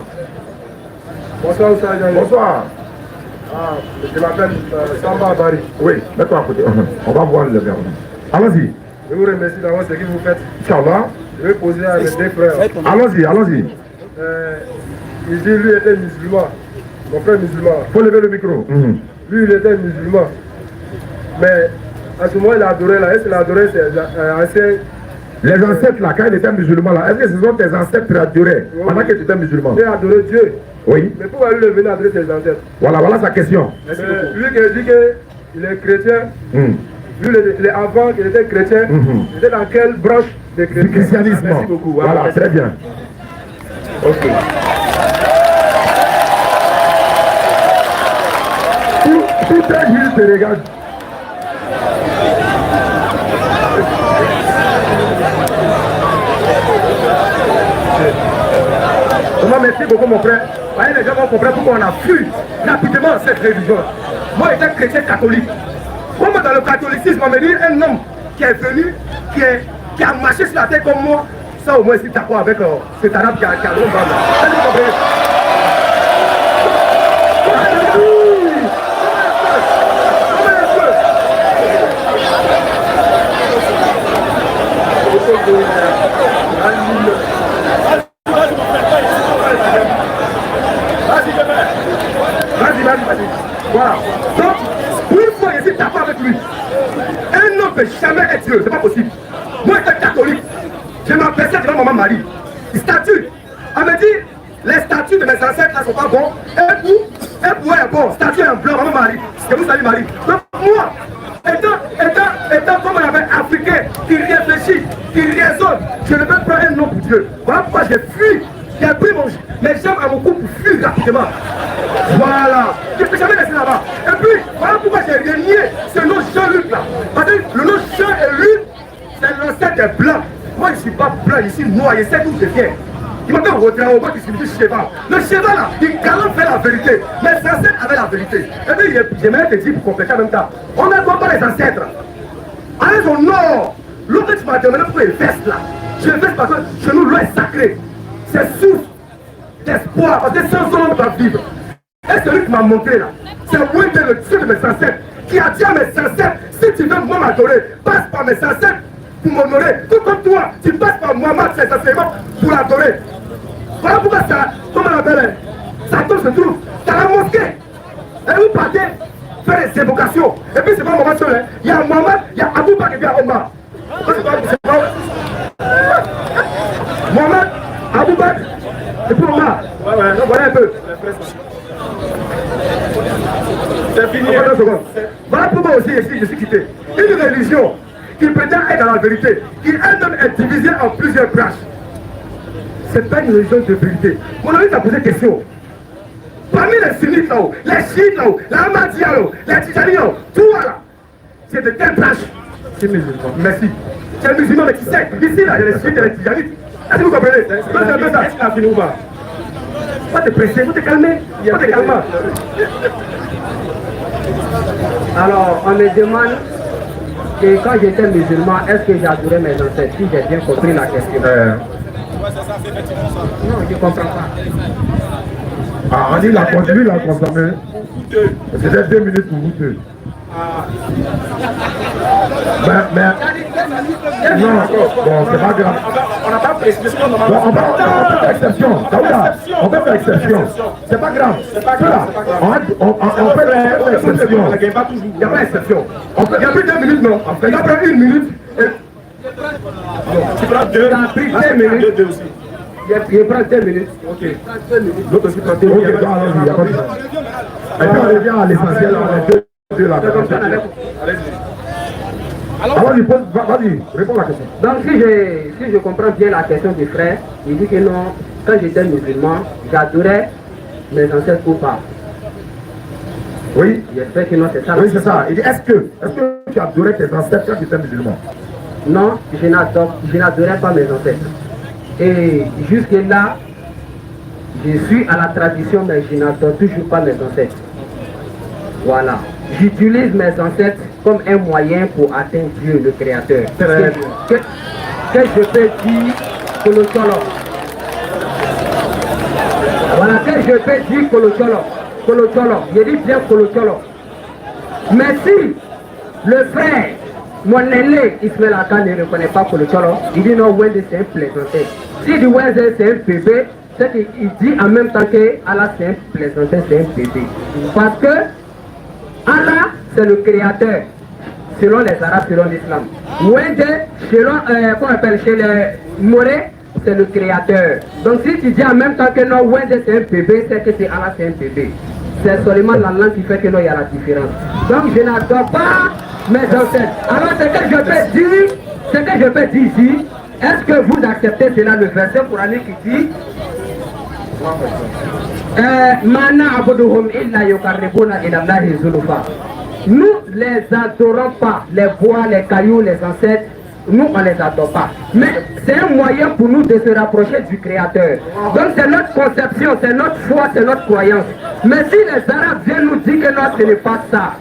Bonsoir, Oussaïd. Bonsoir. Ah, je m'appelle Samba Bari. Oui, mets-toi à côté. On va voir le verbe. Allons-y. Je vous remercie d'avoir ce que vous faites. Inch'Allah. Je vais poser à mes 2 frères. Allons-y, allons-y. Il dit lui était musulman. Mon frère musulman. Faut lever le micro. Lui il était musulman. Mais À ce moment, il a adoré là. Est-ce qu'il a adoré ses anciens? Les ancêtres là, quand ils étaient musulmans là, est-ce que ce sont tes ancêtres qui adoraient pendant que tu étais musulman? Il a adoré Dieu. Oui. Mais pourquoi lui venir adorer ses ancêtres? Voilà sa question. Lui qui dit qu'il est chrétien, lui avant qu'il était chrétien, il était dans quelle branche de Du christianisme. Merci beaucoup. Voilà, très bien. Ok. Tout un juge te regarde. Merci beaucoup mon frère. Voyez, les gens vont comprendre pourquoi on a fui rapidement cette religion. Moi j'étais chrétien catholique. Moi dans le catholicisme, on me dit un homme qui est venu, qui a marché sur la terre comme moi. Ça au moins c'est d'accord avec cet arabe qui a le nom. Voilà. Donc, une fois je suis d'accord avec lui, un homme ne peut jamais être Dieu, c'est pas possible. Moi, j'étais catholique, je m'apprécie devant maman Marie. Statue, elle me dit, les statues de mes ancêtres ne sont pas bons. Un bout est bon, statue en blanc, maman Marie. C'est vous saluez Marie. Donc, moi, étant comme on avait africain, qui réfléchit, qui raisonne, je ne peux pas un nom pour Dieu. Voilà pourquoi j'ai fui. J'ai pris mes jambes à mon cou pour fuir rapidement. Voilà. Je ne peux jamais rester là-bas. Et puis, voilà pourquoi j'ai renié ce nom Jean-Luc là. Parce que le nom Jean et Luc, c'est l'ancêtre des blancs. Moi, je ne suis pas blanc, je suis noir, je sais d'où je viens. Il m'appelle Rodrigo, qui signifie cheval. Le cheval là, il galante fait la vérité. Mes ancêtres avaient la vérité. Et puis, j'aimerais te dire pour compléter en même temps. On ne voit pas les ancêtres. Allez au nord. L'autre, tu m'as demandé pour les vestes là. Je les veste parce que chez nous, l'eau est sacrée. C'est source d'espoir, parce que sans son homme va vivre. Et celui qui m'a montré là, c'est Wendel, le Dieu de mes ancêtres, qui a dit à mes ancêtres, si tu veux moi m'adorer, passe par mes ancêtres pour m'honorer. Tout comme toi, tu passes par Mohamed, ses enseignements, pour l'adorer. Voilà pourquoi ça, comment on appelle, Satan se trouve dans la mosquée. Et vous partez faire des évocations. Et puis c'est pas Mohamed seul, il y a Mohamed, il y a Abou Bakr et il y a Omar. Mohamed, Abou Bakr, et pour Omar. Donc voilà un peu. C'est fini. Voilà pourquoi aussi je suis quitté. Une religion qui prétend être dans la vérité, qui elle-même est divisée en plusieurs branches. C'est pas une religion de vérité. Mon ami t'a posé question. Parmi les sunnites là-haut, les chiites là-haut, les ahmadiyya là-haut, les tijani là-haut, tout là, c'est de quelle branche? C'est musulman. Merci. C'est musulman, mais qui sait? Ici là, il y a les chiites et les tijanites. Est-ce que vous comprenez? C'est un peu ça. Est-ce qu'il a fini ou pas? Pas te presser, faut te calmer. Faut te calmer. Alors, on me demande que quand j'étais musulman, est-ce que j'adorais mes ancêtres? Si j'ai bien compris la question. Non, je ne comprends pas. Ah, on dit la continue, la consommer. C'était 2 minutes pour vous deux. Mais non, bon, c'est pas grave. On n'a pas précisé. Bon, on peut faire exception. On peut faire exception. C'est pas grave. On peut faire exception. Il n'y a pas d'exception. Il n'y a plus de 2 minutes, non. Il y a plus d'1 minute. Tu prends 2. Ça a pris 2 minutes. Je prends 2 minutes. Ok. L'autre aussi prend 2 Ok, minutes. donc allons-y, il n'y a pas de problème. Et puis on revient à l'essentiel, on est deux là. Alors, vas-y, réponds à la question. Donc si je comprends bien la question du frère, il dit que non, quand j'étais musulman, j'adorais mes ancêtres ou pas. Oui. J'espère que non, c'est ça. Oui, c'est ça. Il dit, est-ce que tu adorais tes ancêtres quand tu étais musulman? Non, je n'adorais pas mes ancêtres. Et jusque-là, je suis à la tradition, mais je n'adore toujours pas mes ancêtres. Voilà. J'utilise mes ancêtres comme un moyen pour atteindre Dieu, le Créateur. Que je peux dire Kolocholo. Voilà, que je peux dire Kolocholo. Je dis bien Kolocholo. Mais si le frère, mon aîné Ismaël Aka ne reconnaît pas Kolocholo, il dit non, Wende c'est un plaisantin. Si dit Wende c'est un bébé, c'est qu'il dit en même temps que Allah c'est un plaisantin, c'est un bébé. Parce que Allah, c'est le créateur. selon les Arabes, selon l'islam. Wende, qu'on appelle chez les Morés, c'est le créateur. Donc si tu dis en même temps que non, Wende c'est un bébé, c'est que c'est Allah, c'est un bébé. C'est seulement la langue qui fait que non, il y a la différence. Donc je n'adore pas mes ancêtres. Alors ce que je peux dire ici, est-ce que vous acceptez cela, le verset coranique qui dit nous les adorons pas, les bois, les cailloux, les ancêtres, nous on les adore pas. Mais c'est un moyen pour nous de se rapprocher du Créateur. Donc c'est notre conception, c'est notre foi, c'est notre croyance. Mais si les Arabes viennent nous dire que non, ce n'est pas ça,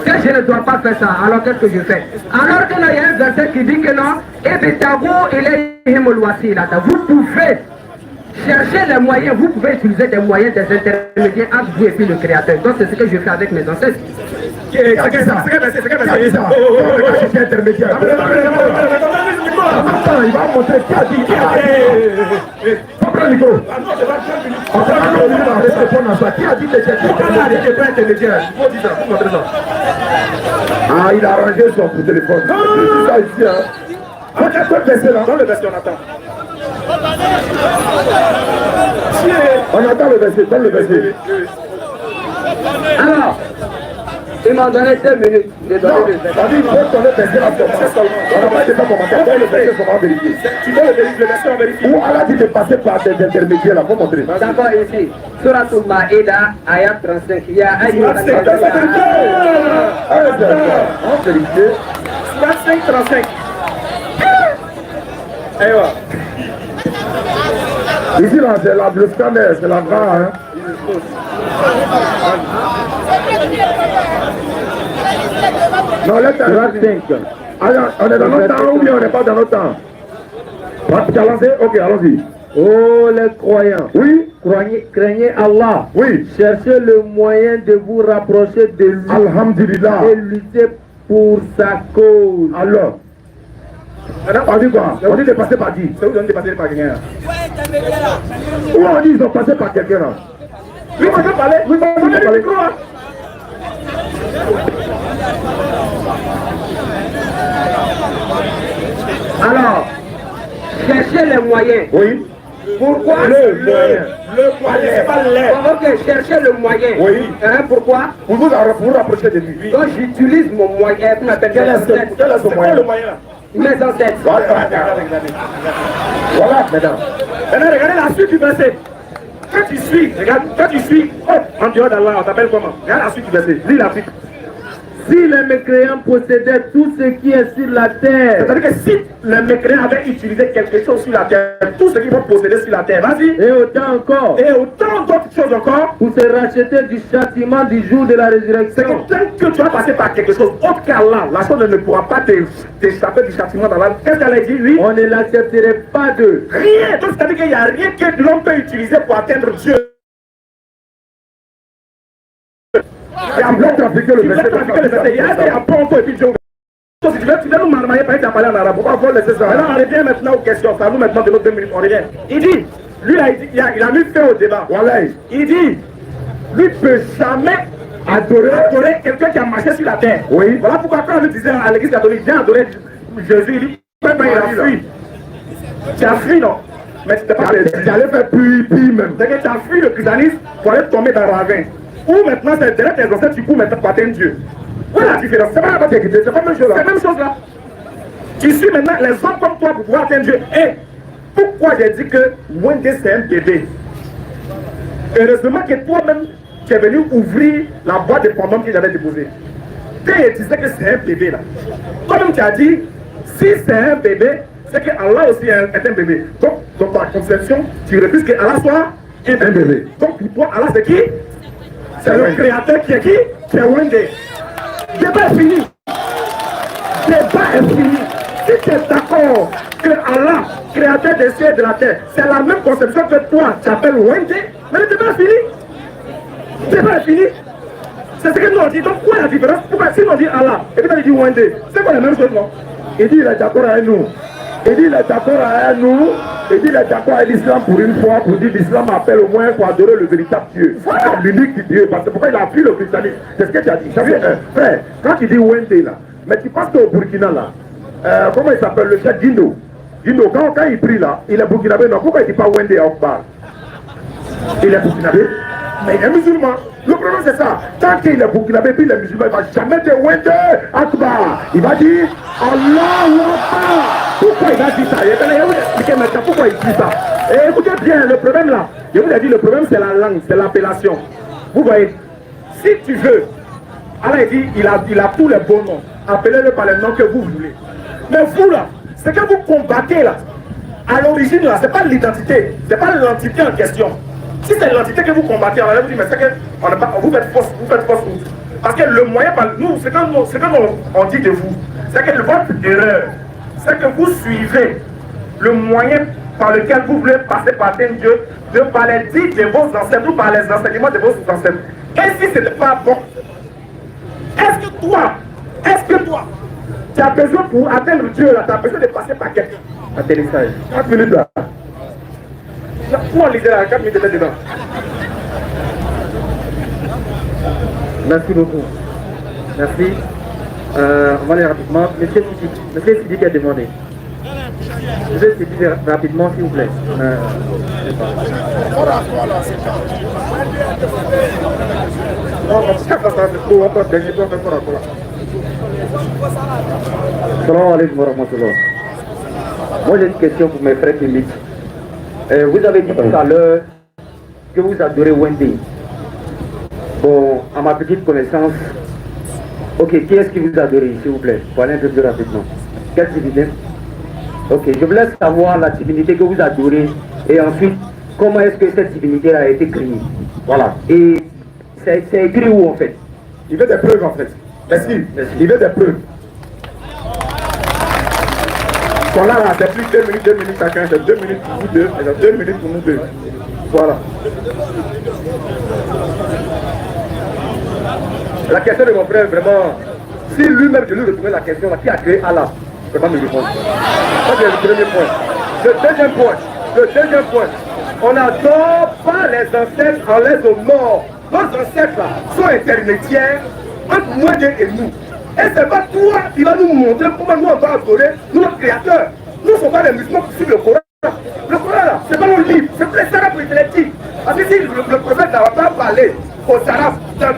que je ne dois pas faire ça, alors qu'est-ce que je fais? Alors que là, il y a un verset qui dit que non, vous pouvez chercher les moyens, vous pouvez utiliser des moyens, des intermédiaires entre vous et puis le Créateur. Donc c'est ce que je fais avec mes ancêtres. C'est ça. intermédiaire. Attends, il va montrer qui a dit. Prends le micro. Qui a dit de chercher intermédiaire? Ah, il a arrangé son téléphone. C'est ça ici, hein. Dans le verset, on attend. On attend le verset, donne le verset. Alors, ils m'ont donné 2 minutes de donner le verset. Il faut donner le verset là seulement. On n'a pas été commentaire. Donne le verset seulement vérifier. Tu donnes le verset en vérifie. Ou Allah dit de passer par des intermédiaires là, faut montrer. D'accord, ici. Suratul Maïda, ayat 35. Il y a un en vérité. 35. Et voilà. Ici là, c'est le scanner, c'est la grande. Hein. Non, là, tu as on est dans notre temps ou bien on n'est pas dans notre temps? Tu as lancé? Ok, allons-y. Oh les croyants, Oui, craignez Allah. oui. Cherchez le moyen de vous rapprocher de lui Alhamdulillah. et luttez pour sa cause. Alors, on dit quoi? On dit de passer par qui? C'est où de passer par quelqu'un? Ou on dit ils ont passé par quelqu'un là? Oui, on peut parler. Oui, on peut parler. Alors, cherchez les moyens. Oui. Pourquoi? Le moyen. Le moyen, c'est pas l'air. Ok, cherchez le moyen. Oui. Hein, pourquoi? Pour vous rapprocher de lui. Donc j'utilise mon moyen. Qu'on appelle Quel mes est ancêtres. son moyen? Le moyen là. Mes ancêtres. Voilà, mesdames. Maintenant, regardez la suite du verset. Quand tu suis, en dehors d'Allah, on t'appelle comment? Regarde la suite du verset. Lis la suite. Si les mécréants possédaient tout ce qui est sur la terre, C'est-à-dire que si les mécréants avaient utilisé quelque chose sur la terre, tout ce qu'ils vont posséder sur la terre, vas-y. et autant encore, Et autant d'autres choses encore, pour se racheter du châtiment du jour de la c'est résurrection. que tant que tu vas passer par quelque chose autre qu'Allah, la chose ne pourra pas t'échapper du châtiment d'Allah. Qu'est-ce qu'elle a dit, lui? On ne l'accepterait pas d'eux. Rien. Donc c'est-à-dire qu'il n'y a rien que l'homme peut utiliser pour atteindre Dieu. Tu veux trafiquer le verset. Il y a des apôtres et puis Dieu. Donc, si tu veux nous marmailler, tu as parlé en arabe. Pourquoi faut laisser ça? Maintenant, on revient maintenant aux questions. Ça nous maintenant de nos 2 minutes. On revient. Il dit, lui, il a mis fin au débat. Voilà. Il dit, lui ne peut jamais adorer quelqu'un qui a marché sur la terre. Oui. Voilà pourquoi quand on lui disait à l'église catholique, viens adorer Jésus, il dit, il a fui. Tu as fui, non? Mais tu n'es pas J'allais faire puis même. c'est que tu as fui le christianisme pour aller tomber dans le ravin. Ou maintenant, c'est derrière tes ancêtres, tu cours maintenant pour atteindre Dieu. Voilà la différence. C'est pas la même chose. C'est pas la même chose là. Tu suis maintenant les hommes comme toi pour pouvoir atteindre Dieu. Et pourquoi j'ai dit que Wende c'est un bébé? Heureusement que toi-même, tu es venu ouvrir la boîte de condoms que j'avais déposée. Tu sais que c'est un bébé là. Toi-même tu as dit, si c'est un bébé, c'est que Allah aussi est un bébé. Donc, dans ta conception, tu refuses que Allah soit un bébé. Donc pour toi, Allah c'est qui? C'est le créateur qui est qui? Qui est Wende. Débat est fini. Débat est fini. Si tu es d'accord que Allah, créateur des cieux et de la terre, c'est la même conception que toi, tu appelles Wende, mais le débat est fini. Le débat est fini. C'est ce que nous on dit. Donc, quoi la différence? Pourquoi si on dit Allah et puis on dit Wende, c'est pas la même chose, non? Il dit il est d'accord avec nous. Il dit il est d'accord avec nous. Il dit il est d'accord avec l'islam pour une fois. Pour dire l'islam appelle au moins pour adorer le véritable Dieu. L'unique Dieu. Parce que pourquoi il a pris le christianisme? C'est ce que tu as dit. Ça veut dire, frère, quand tu dis Wende là, Mais tu penses qu'au Burkina, là, comment il s'appelle, le chef Guindo? Guindo, quand il prie là, il est burkinabé, non, pourquoi il ne dit pas Wende Akbar? Il est burkinabé, mais il est musulman. Le problème c'est ça. Tant qu'il est burkinabé, puis il est musulman, il ne va jamais dire Wende Akbar. Il va dire Allah Akbar. Pourquoi il a dit ça? Je vais vous expliquer maintenant pourquoi il dit ça. Et écoutez bien, le problème là, je vous ai dit, le problème c'est la langue, c'est l'appellation. Vous voyez, si tu veux, Allah dit, il a tous les bons noms. Appelez-le par les noms que vous voulez. Mais vous là, ce que vous combattez là, à l'origine là, c'est pas l'identité, c'est pas l'entité en question. Si c'est l'entité que vous combattez, on va vous dire, mais c'est que vous faites fausse route. Parce que le moyen, nous, c'est comme on dit de vous, c'est que votre erreur, c'est que vous suivez le moyen par lequel vous voulez passer par Dieu, de par les dits de vos ancêtres ou par les enseignements de vos ancêtres. Et si ce n'est pas bon, est-ce que toi, tu as besoin pour atteindre Dieu là, tu as besoin de passer par quelqu'un? Atterrissage. 4 minutes là. Pour lisez là, 4 minutes dedans. Merci beaucoup. Merci. On va aller rapidement. Monsieur Sidik a demandé. Monsieur Sidik, rapidement, s'il vous plaît. Salam alaikum wa rahmatullah. Moi j'ai une question pour mes frères publics. Vous avez dit tout à l'heure que vous adorez Wende. Bon, à ma petite connaissance, ok, qui est-ce qui vous adore, s'il vous plaît? Pour aller un peu plus rapidement. Quelle divinité? Ok, je voulais savoir la divinité que vous adorez et ensuite, comment est-ce que cette divinité a été créée? Voilà. Et c'est écrit où en fait? Il veut des preuves en fait. Merci. Il veut des preuves. Bon là, c'est plus 2 minutes chacun, c'est 2 minutes pour vous deux, et 2 minutes pour nous deux. Voilà. La question de mon frère, vraiment, si lui-même je lui retournais la question, là, qui a créé Allah, je ne peux pas me répondre. Ça c'est le premier point. Le deuxième point, on n'adore pas les ancêtres en laisse aux morts. Nos ancêtres là, sont intermédiaires entre moi et nous. Et c'est pas toi qui va nous montrer comment nous on va adorer notre créateur. Nous ne sommes pas des musulmans qui suivent le Coran. Le Coran là, c'est pas nos livres, c'est pour les Arabes épileptiques. Parce que si le prophète n'a pas parlé aux Arabes, dans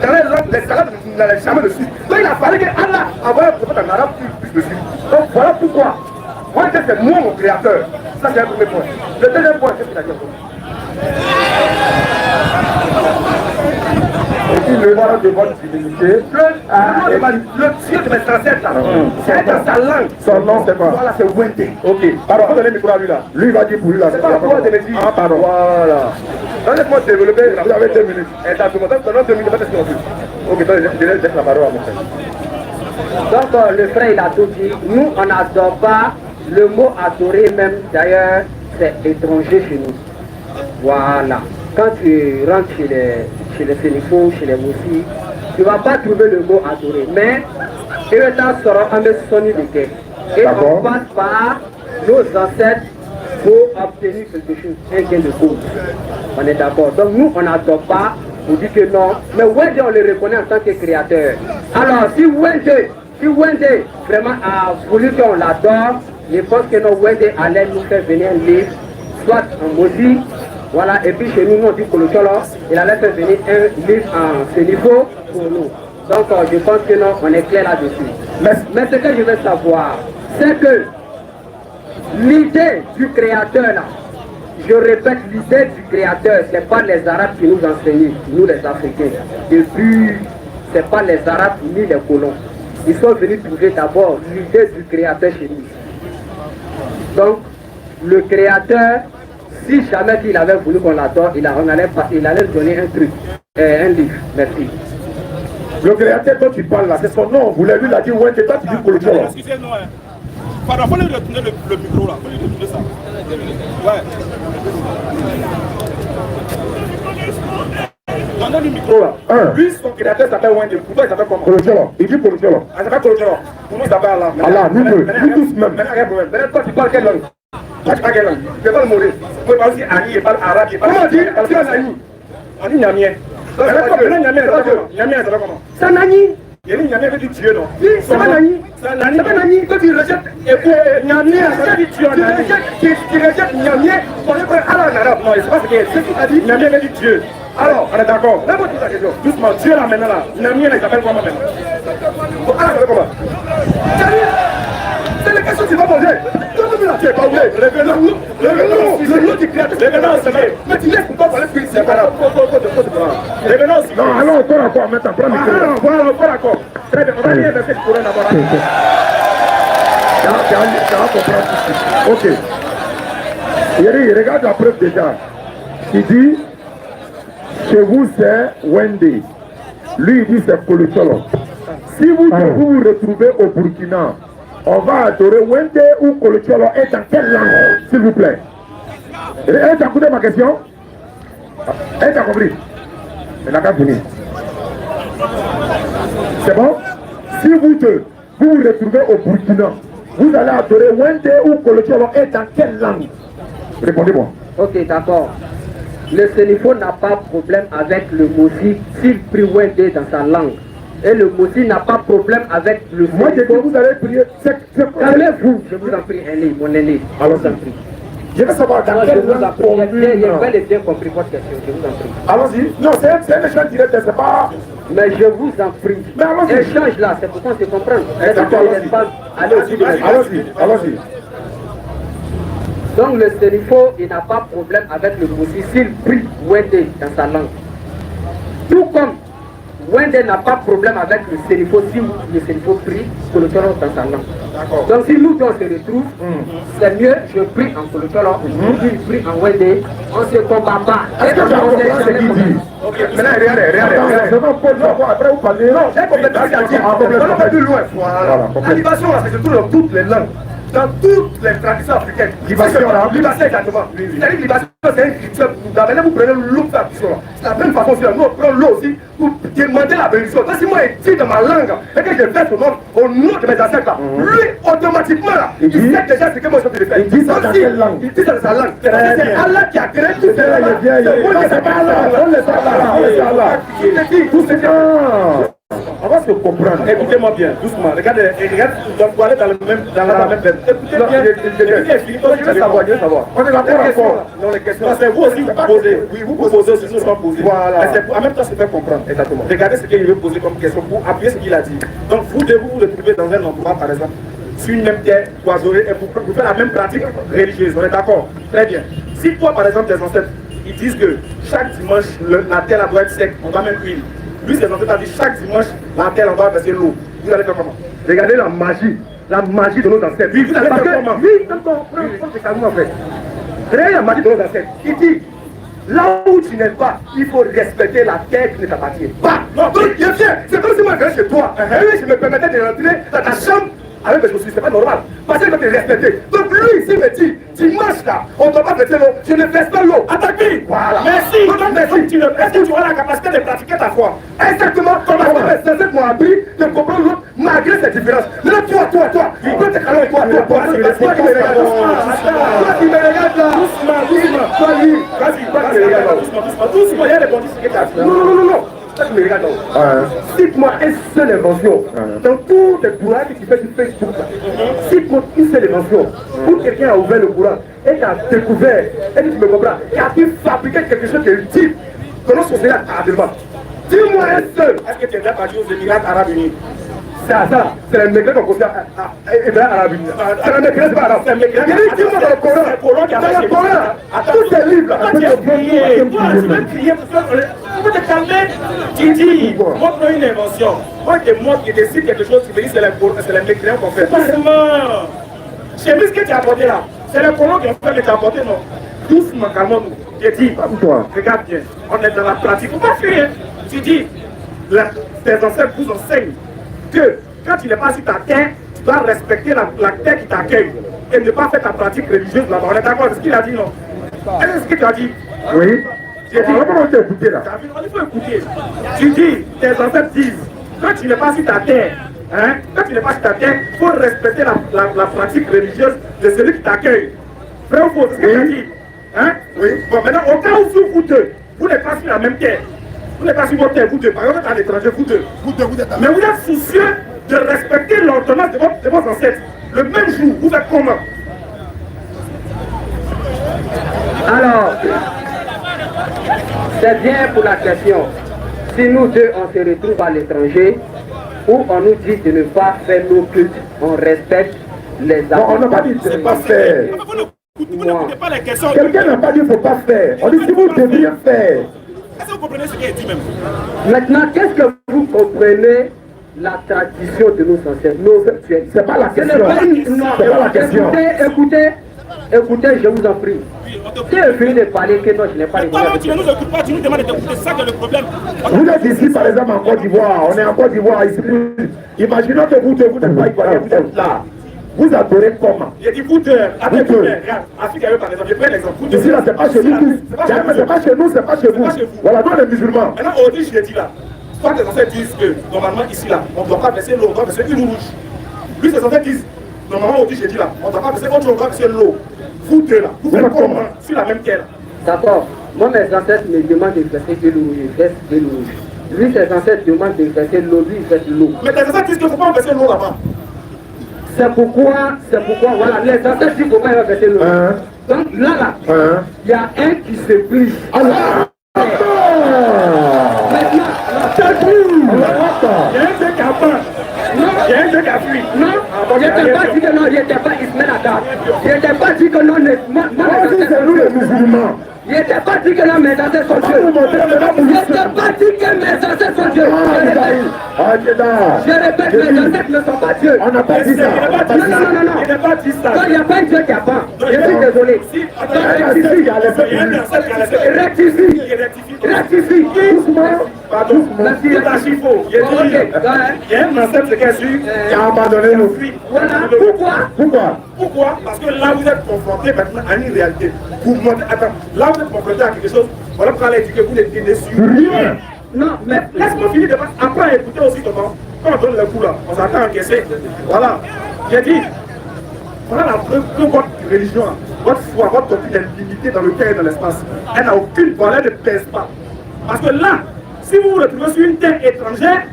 les Arabes n'allaient jamais le suivre. Donc il a fallu que Allah envoie un prophète en arabe qui puisse le suivre. Donc voilà pourquoi. Moi je dis c'est moi mon créateur. Ça c'est un premier point. Le deuxième point, c'est ce qu'il a dit. Et puis le nom de votre divinité, le Dieu de mes ancêtres là, c'est dans sa langue. son nom c'est quoi? Voilà, c'est Wende. Ok. Alors, on donne le micro à lui là. Lui il va dire pour lui là. C'est pas toi de le dire. Ah pardon. Voilà. Laisse-moi développer. Vous avez 2 minutes. Exactement. Dans 2 minutes, pas de ce qu'on fait. Ok, je laisse la parole à mon frère. Donc le frère il a tout dit. Nous on n'adore pas le mot adorer même. D'ailleurs c'est étranger chez nous. Voilà. Quand tu rentres chez les Sénifaux, chez les Moussi, tu ne vas pas trouver le mot adorer. Mais il est temps sera un sonny de guerre. Et on passe par nos ancêtres pour obtenir quelque chose, un gain de cause. On est d'accord. Donc nous on n'adore pas, on dit que non. Mais Wende on le reconnaît en tant que créateur. Alors si Wende vraiment a voulu qu'on l'adore, je pense que nos Wende allait nous faire venir un livre, soit en Mozi. Voilà, et puis chez nous, on dit Kolokolo, il allait faire venir un livre en Sénifaux pour nous. Donc je pense que non, on est clair là-dessus. Mais ce que je veux savoir, c'est que l'idée du créateur là, je répète, l'idée du créateur, ce n'est pas les Arabes qui nous enseignent, nous les Africains. Et puis, ce n'est pas les Arabes ni les colons. Ils sont venus trouver d'abord l'idée du créateur chez nous. Donc, le créateur, si jamais il avait voulu qu'on l'adore, il allait donner un truc, un livre. Merci. Le créateur dont tu parles là, c'est son nom. Vous l'avez vu, il a dit ouais, c'est toi qui dis Kolokolo. Excusez-moi. Pardon, faut lui retourner le micro là. Faut lui retourner ça. Ouais. Donnez le micro là. Lui, son créateur s'appelle Wende. Pour toi, il s'appelle comment? Kolokolo. Il dit Kolokolo. Ah, il s'appelle Kolokolo. Pour nous, il s'appelle Allah. Allah, nous deux, nous tous même. Maintenant, rien de problème. Maintenant, toi, tu parles quelle langue? Toi, tu parles quelle langue? Tu parles mauvais. Moi, je parle aussi Ani, il parle arabe, il parle. Comment dire? Ani Niamien. Niamien, ça va comment? C'est Nani. Il y a Niamey veut dire Dieu, non? C'est pas Nani. C'est Nani. C'est pas Nani que tu rejettes. Et puis Niamey, tu rejettes Niamey pour aller à l'arabe. Non, c'est pas ce qu'il a dit. Niamey veut dire Dieu. Alors, On est d'accord. là-bas, tu as question. Doucement, Dieu là maintenant là. Niamey, il s'appelle comment maintenant? Ah, c'est comment? C'est la question que tu vas poser. Tu n'es pas oublié. Révélons-nous. C'est nous qui créons. Révélons, c'est vrai. Mais tu laisses pourquoi parler plus. C'est pas grave. Révélons, c'est Non, allons encore maintenant, prends le micro. Voilà, encore d'accord. Très bien. On va lire le verset du Coran d'abord. Tu vas comprendre tout de suite. Ok. Yeri, regarde la preuve déjà. Il dit, chez vous c'est Wendy. Lui il dit c'est Kolocholo. Si vous vous retrouvez au Burkina, on va adorer Wendy ou Kolocholo et dans quelle langue, s'il vous plaît? Et tu as écouté ma question? Et tu as compris? Mais la carte finie. C'est bon? Si vous vous retrouvez au Burkina, vous allez adorer Wendy ou Kolocholo et dans quelle langue? Répondez-moi. Ok, d'accord. Le Sénifo n'a pas de problème avec le Moussi s'il prie Wendé dans sa langue. Et le Moussi n'a pas de problème avec le Moi, j'ai dit Sénifo. vous allez prier. Calmez-vous, je vous en prie, aîné, mon aîné. Je vous en prie. Je veux savoir dans Non, je quelle vous en langue prie. commune. J'ai bel et bien compris votre question, je vous en prie. Allons-y. Non, c'est un échange direct, c'est pas. Mais je vous en prie. Mais allons-y. Échange là, c'est pour qu'on se comprenne. D'accord, Allez au-dessus de la- Allons-y. Donc le Sénifo, il n'a pas de problème avec le Moussi s'il prie Wendé dans sa langue. Tout comme Wendé n'a pas de problème avec le Sénifo si le Sénifo prie Kolotoro dans sa langue. Donc si nous deux on se retrouve, c'est mieux, je prie en Kolotoro, lui il prie en Wendé, on ne se combat pas. Est-ce que tu as compris ce qu'il dit? Ok, maintenant, regardez. Je vais poser la voix, après vous parlez. Non, J'ai complètement ce qu'il a dit. On va plus loin. Voilà. La libation, là, c'est surtout dans toutes les langues. Dans toutes les traditions africaines. Libation, là. Libation, exactement. C'est-à-dire que libation, c'est une culture. Maintenant, vous prenez l'eau de la tradition, là. C'est la même façon aussi. Nous, on prend l'eau aussi pour demander la bénédiction. Donc, si moi, je dis dans ma langue, et que je fais au nom de mes ancêtres, là, lui, automatiquement, là, il sait déjà ce que moi, je peux faire. Il dit ça dans quelle langue? Il dit ça dans sa langue. C'est Allah qui a créé tout C'est ça. c'est pas Allah. On laisse Allah. Tout ce On va se comprendre. Écoutez-moi bien, doucement. Regardez, vous aller dans la même veine. Écoutez bien. je veux savoir. On est d'accord encore. Non, les questions. Parce que vous aussi, vous posez. Oui, vous posez aussi, nous sommes posés. Voilà. Mais c'est en même temps, c'est faire comprendre. Exactement. Regardez ce qu'il veut poser comme question pour appuyer ce qu'il a dit. Donc, vous devez vous retrouver dans un endroit, par exemple, sur une même terre cloisonnée et vous faites la même pratique religieuse. On est d'accord? Très bien. Si toi, par exemple, tes ancêtres, ils disent que chaque dimanche, la terre elle doit être sec, on va mettre huile. Lui, ses ancêtres ont dit chaque dimanche, la terre on va verser l'eau. Vous allez faire comment? Regardez la magie de nos ancêtres. Oui, vous allez faire comment? Oui, d'accord. C'est ça nous en fait. Regardez la magie de nos ancêtres. Il dit, là où tu n'es pas, il faut respecter la terre qui ne t'appartient pas. Non, Donc, il vient. C'est comme si moi je venais chez toi. Et je me permettais de rentrer dans ta chambre avec mes chaussures. C'est pas normal. Parce qu'il doit te respecter. Donc, lui, ici me dit, dimanche là, on ne doit pas verser l'eau. Je ne verse pas l'eau. Attaque. Voilà. Merci. Donc, merci. Est-ce que tu as la capacité de pratiquer ta foi? Exactement comme mes ancêtres m'ont appris de comprendre l'autre malgré cette différence. Maintenant, toi, il peut te calmer, toi, toi qui me regardes là. Toi qui me regardes là. Doucement. Toi, lui, vas-y, toi qui me regardes là. Doucement, il y a répondu ce que tu as dit. Non. Toi qui me regardes là. Cite-moi une seule invention dans tous les courants que tu fais sur Facebook. Cite-moi une seule invention où quelqu'un a ouvert le courant et qui a découvert, et que tu me comprends, qui a pu fabriquer quelque chose qui est utile que notre société a actuellement. Dis-moi un seul. Est-ce que tu es déjà parti aux Émirats Arabes Unis? C'est à ça, c'est le mécréant qu'on considère arabe. C'est le mécréant, c'est pas arabe. C'est un mécréant. Dis-moi dans le Coran. C'est le Coran qui a Dans le fait. Coran. Tous ces livres. Toi, tu as crié. Toi, tu veux crier pour faire. Tu veux te calmer? Tu dis, montre-moi une invention. Moi, je te montre, je décide quelque chose, tu me dis, c'est le mécréant qu'on fait. Pas seulement. J'ai vu ce que tu as apporté là. C'est le Coran qui a fait que tu as apporté, non? Doucement, calmons-nous. Je dis, regarde bien, on est dans la pratique. Faut pas fuir. Tu dis, tes ancêtres vous enseignent que quand tu n'es pas sur ta terre, tu dois respecter la terre qui t'accueille et ne pas faire ta pratique religieuse là-bas. On est d'accord? C'est ce qu'il a dit, non? Est-ce ce que tu as dit? Oui. J'ai dit, On t'a écouté là. il faut écouter. Tu dis, tes ancêtres disent, quand tu n'es pas sur ta terre, quand tu n'es pas sur ta terre, il faut respecter la pratique religieuse de celui qui t'accueille. Vrai ou faux? C'est ce que tu as dit? Oui. Bon, maintenant, au cas où vous deux, vous n'êtes pas sur la même terre, Vous n'êtes pas sur votre terre, vous deux. Par exemple, à l'étranger, vous deux. Mais vous êtes soucieux de respecter l'ordonnance de vos ancêtres. Le même jour, vous faites comment? Alors, c'est bien pour la question. Si nous deux, on se retrouve à l'étranger, où on nous dit de ne pas faire nos cultes, on respecte les Non, on n'a pas dit de ne pas faire. Vous n'écoutez pas les questions. Quelqu'un n'a pas dit qu'il ne faut pas faire. On dit si vous devriez faire. Est-ce que vous comprenez ce qu'il a dit même? Maintenant, qu'est-ce que vous comprenez la tradition de nos ancêtres, nos rituels? C'est pas la Ce n'est question. pas une... Non, C'est pas la question. Écoutez, je vous en prie. Si je finis de parler, que non, je n'ai pas les Toi, tu ne nous écoutes pas, tu nous demandes d'écouter, c'est ça que le problème. Vous êtes ici par exemple en Côte d'Ivoire, on est en Côte d'Ivoire ici. Imaginons que vous deux, vous n'êtes pas ivoirien, vous êtes là. Vous adorez comment? J'ai dit vous deux, avec vous deux. Regarde, Afrique, par exemple, je prends l'exemple. Ici là, c'est pas chez nous tous. C'est pas chez nous, c'est pas chez vous. Voilà, nous les musulmans. Maintenant, aujourd'hui, je l'ai dit là. Soit les ancêtres disent que normalement ici là, on ne doit pas verser l'eau, on doit verser une rouge. Lui, les ancêtres disent, normalement aujourd'hui, je l'ai dit là, on ne doit pas verser autre chose, on doit verser l'eau. Vous deux là, vous faites comment sur la même terre? D'accord. Moi, mes ancêtres me demandent de verser de l'eau, je verse de l'eau. Lui, ses ancêtres demandent de verser de l'eau, lui, il verse de l'eau. Mais tes ancêtres disent qu'il ne faut pas verser l'eau là-bas. C'est pourquoi, voilà, les ancêtres disent comment il va verser l'eau. Donc là, il y a un qui se plie. Alors, Maintenant, Il y a un truc à part. Il y a un truc à fuir. non, je n'étais pas dit que non, je n'étais pas Ismaël Adar. Je n'étais pas dit que non, moi, c'est nous les musulmans. je n'étais pas dit que non, mes ancêtres sont Dieu. Je n'étais pas dit que mes ancêtres sont Dieu. Je répète, mes ancêtres ne sont pas Dieu. On n'a pas dit ça. Non. Il n'a pas dit ça. Il n'y a pas un Dieu qui apprend. Je suis désolé. Rectifie. Pardon. C'est archi faux. Il y a un ancêtre qui a su qui a abandonné nos filles. Voilà. Pourquoi? Parce que là, vous êtes confronté maintenant à une réalité. Vous montez, attends, là, vous êtes confronté à quelque chose. Voilà pourquoi elle a dit que vous n'êtes déçu. Rien. Non, mais Laisse-moi finir de passer. Après, écoutez aussi comment. Quand on donne le coup là, on s'attend à encaisser. Voilà. J'ai dit, voilà la preuve que votre religion, votre foi, votre doctrine est limitée dans le temps et dans l'espace. Elle n'a aucune valeur, elle ne pèse pas. Parce que là, si vous vous retrouvez sur une terre étrangère,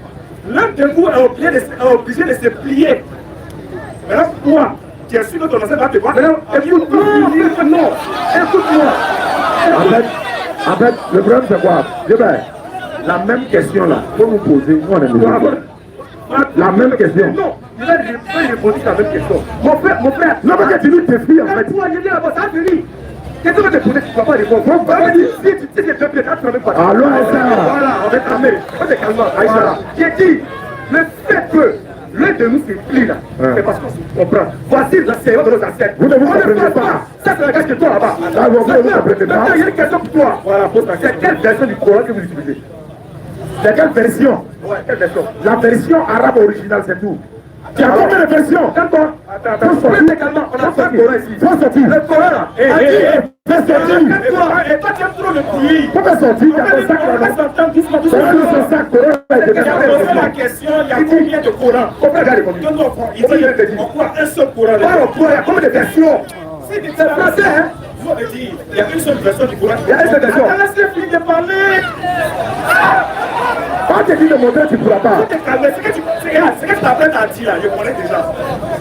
l'un de vous est obligé de se plier. Maintenant, toi, tu es sûr que ton ancêtre va te voir. Écoute-moi. En fait, le problème c'est quoi? La même question là, faut nous poser, nous on est musulmans. La même question. Non, je vais répondre à la même question. Mon frère. Non, parce que tu nous défies en fait. Toi, je dis là-bas, ça a fini. Qu'est-ce que tu vas te poser? Tu ne vas pas répondre. Si tu sais que tu es bien, pas. Alors, Voilà, on va te calmer. On va te calmer. Aïcha. J'ai dit, le fait que l'un de nous s'est pris là, c'est parce qu'on se comprend. Voici la séance de nos ancêtres. Vous ne vous comprenez pas. Ça, c'est la question de toi là-bas. Vous ne vous comprenez pas. Il y a une question pour toi. Voilà, pose ta question. C'est quelle version du Coran que vous utilisez? C'est quelle version? Ouais, quelle version? La version arabe originale, c'est tout. Tu as combien de versions? Attends. Faut sortir. On a pas de Coran ici. Faut sortir. Le Coran là. Fais sortir. Et toi, tu aimes trop le bruit. Faut faire sortir. Il y a ton sac là-bas. C'est ce sac Coran. Il a posé la question, il y a combien de Corans? Combien de Corans? Il dit, on croit un seul Coran. Il y a combien de versions? C'est français, hein? Vous avez dit, il y a une seule version du Coran. Il y a une seule version. Laisse-les finir de parler. Quand tu dis de montrer, tu ne pourras pas. Faut te calmer. Ce que tu t'apprêtes à dire là, je connais déjà.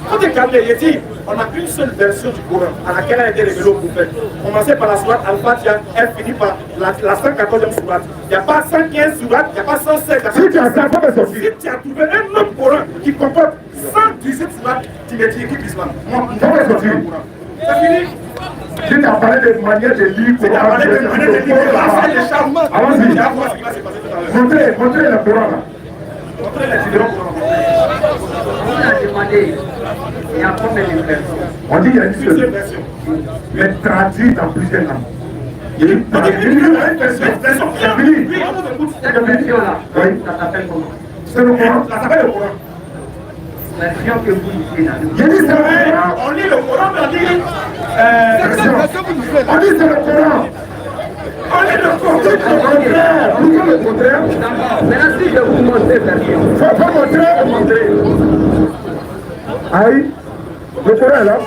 Faut te calmer. Il dit, on a une seule version du Coran à laquelle a été révélée au prophète. Commencez par la sourate Al-Fatiha, elle finit par la 114e sourate. Il n'y a pas 115 sourates, il n'y a pas 116. Si tu as ça, faut faire sortir. Si tu as trouvé un autre Coran qui comporte 117 sourates, tu me dis équipe l'islam. Faut faire sortir. C'est fini. Je t'ai parlé de manière de lire. Tu as parlé de manière de dire, Montrez le Coran là. Montrez les différents Corans. on a demandé, il y a combien de versions? On dit qu'il y a une Une seule seule. version. Mais traduit dans plusieurs langues. Il y a une version. Cette version-là, Oui. ça s'appelle comment? C'est le Coran. Ça s'appelle le Coran. Version que vous lisez là. J'ai dit c'est le Coran. On lit le Coran, mais on dit. On dit c'est le Coran. On lit le Coran. Pourquoi le contraire? D'accord. Maintenant, si je vous montre cette version, Faut montrer. Aïe. Le Coran est là.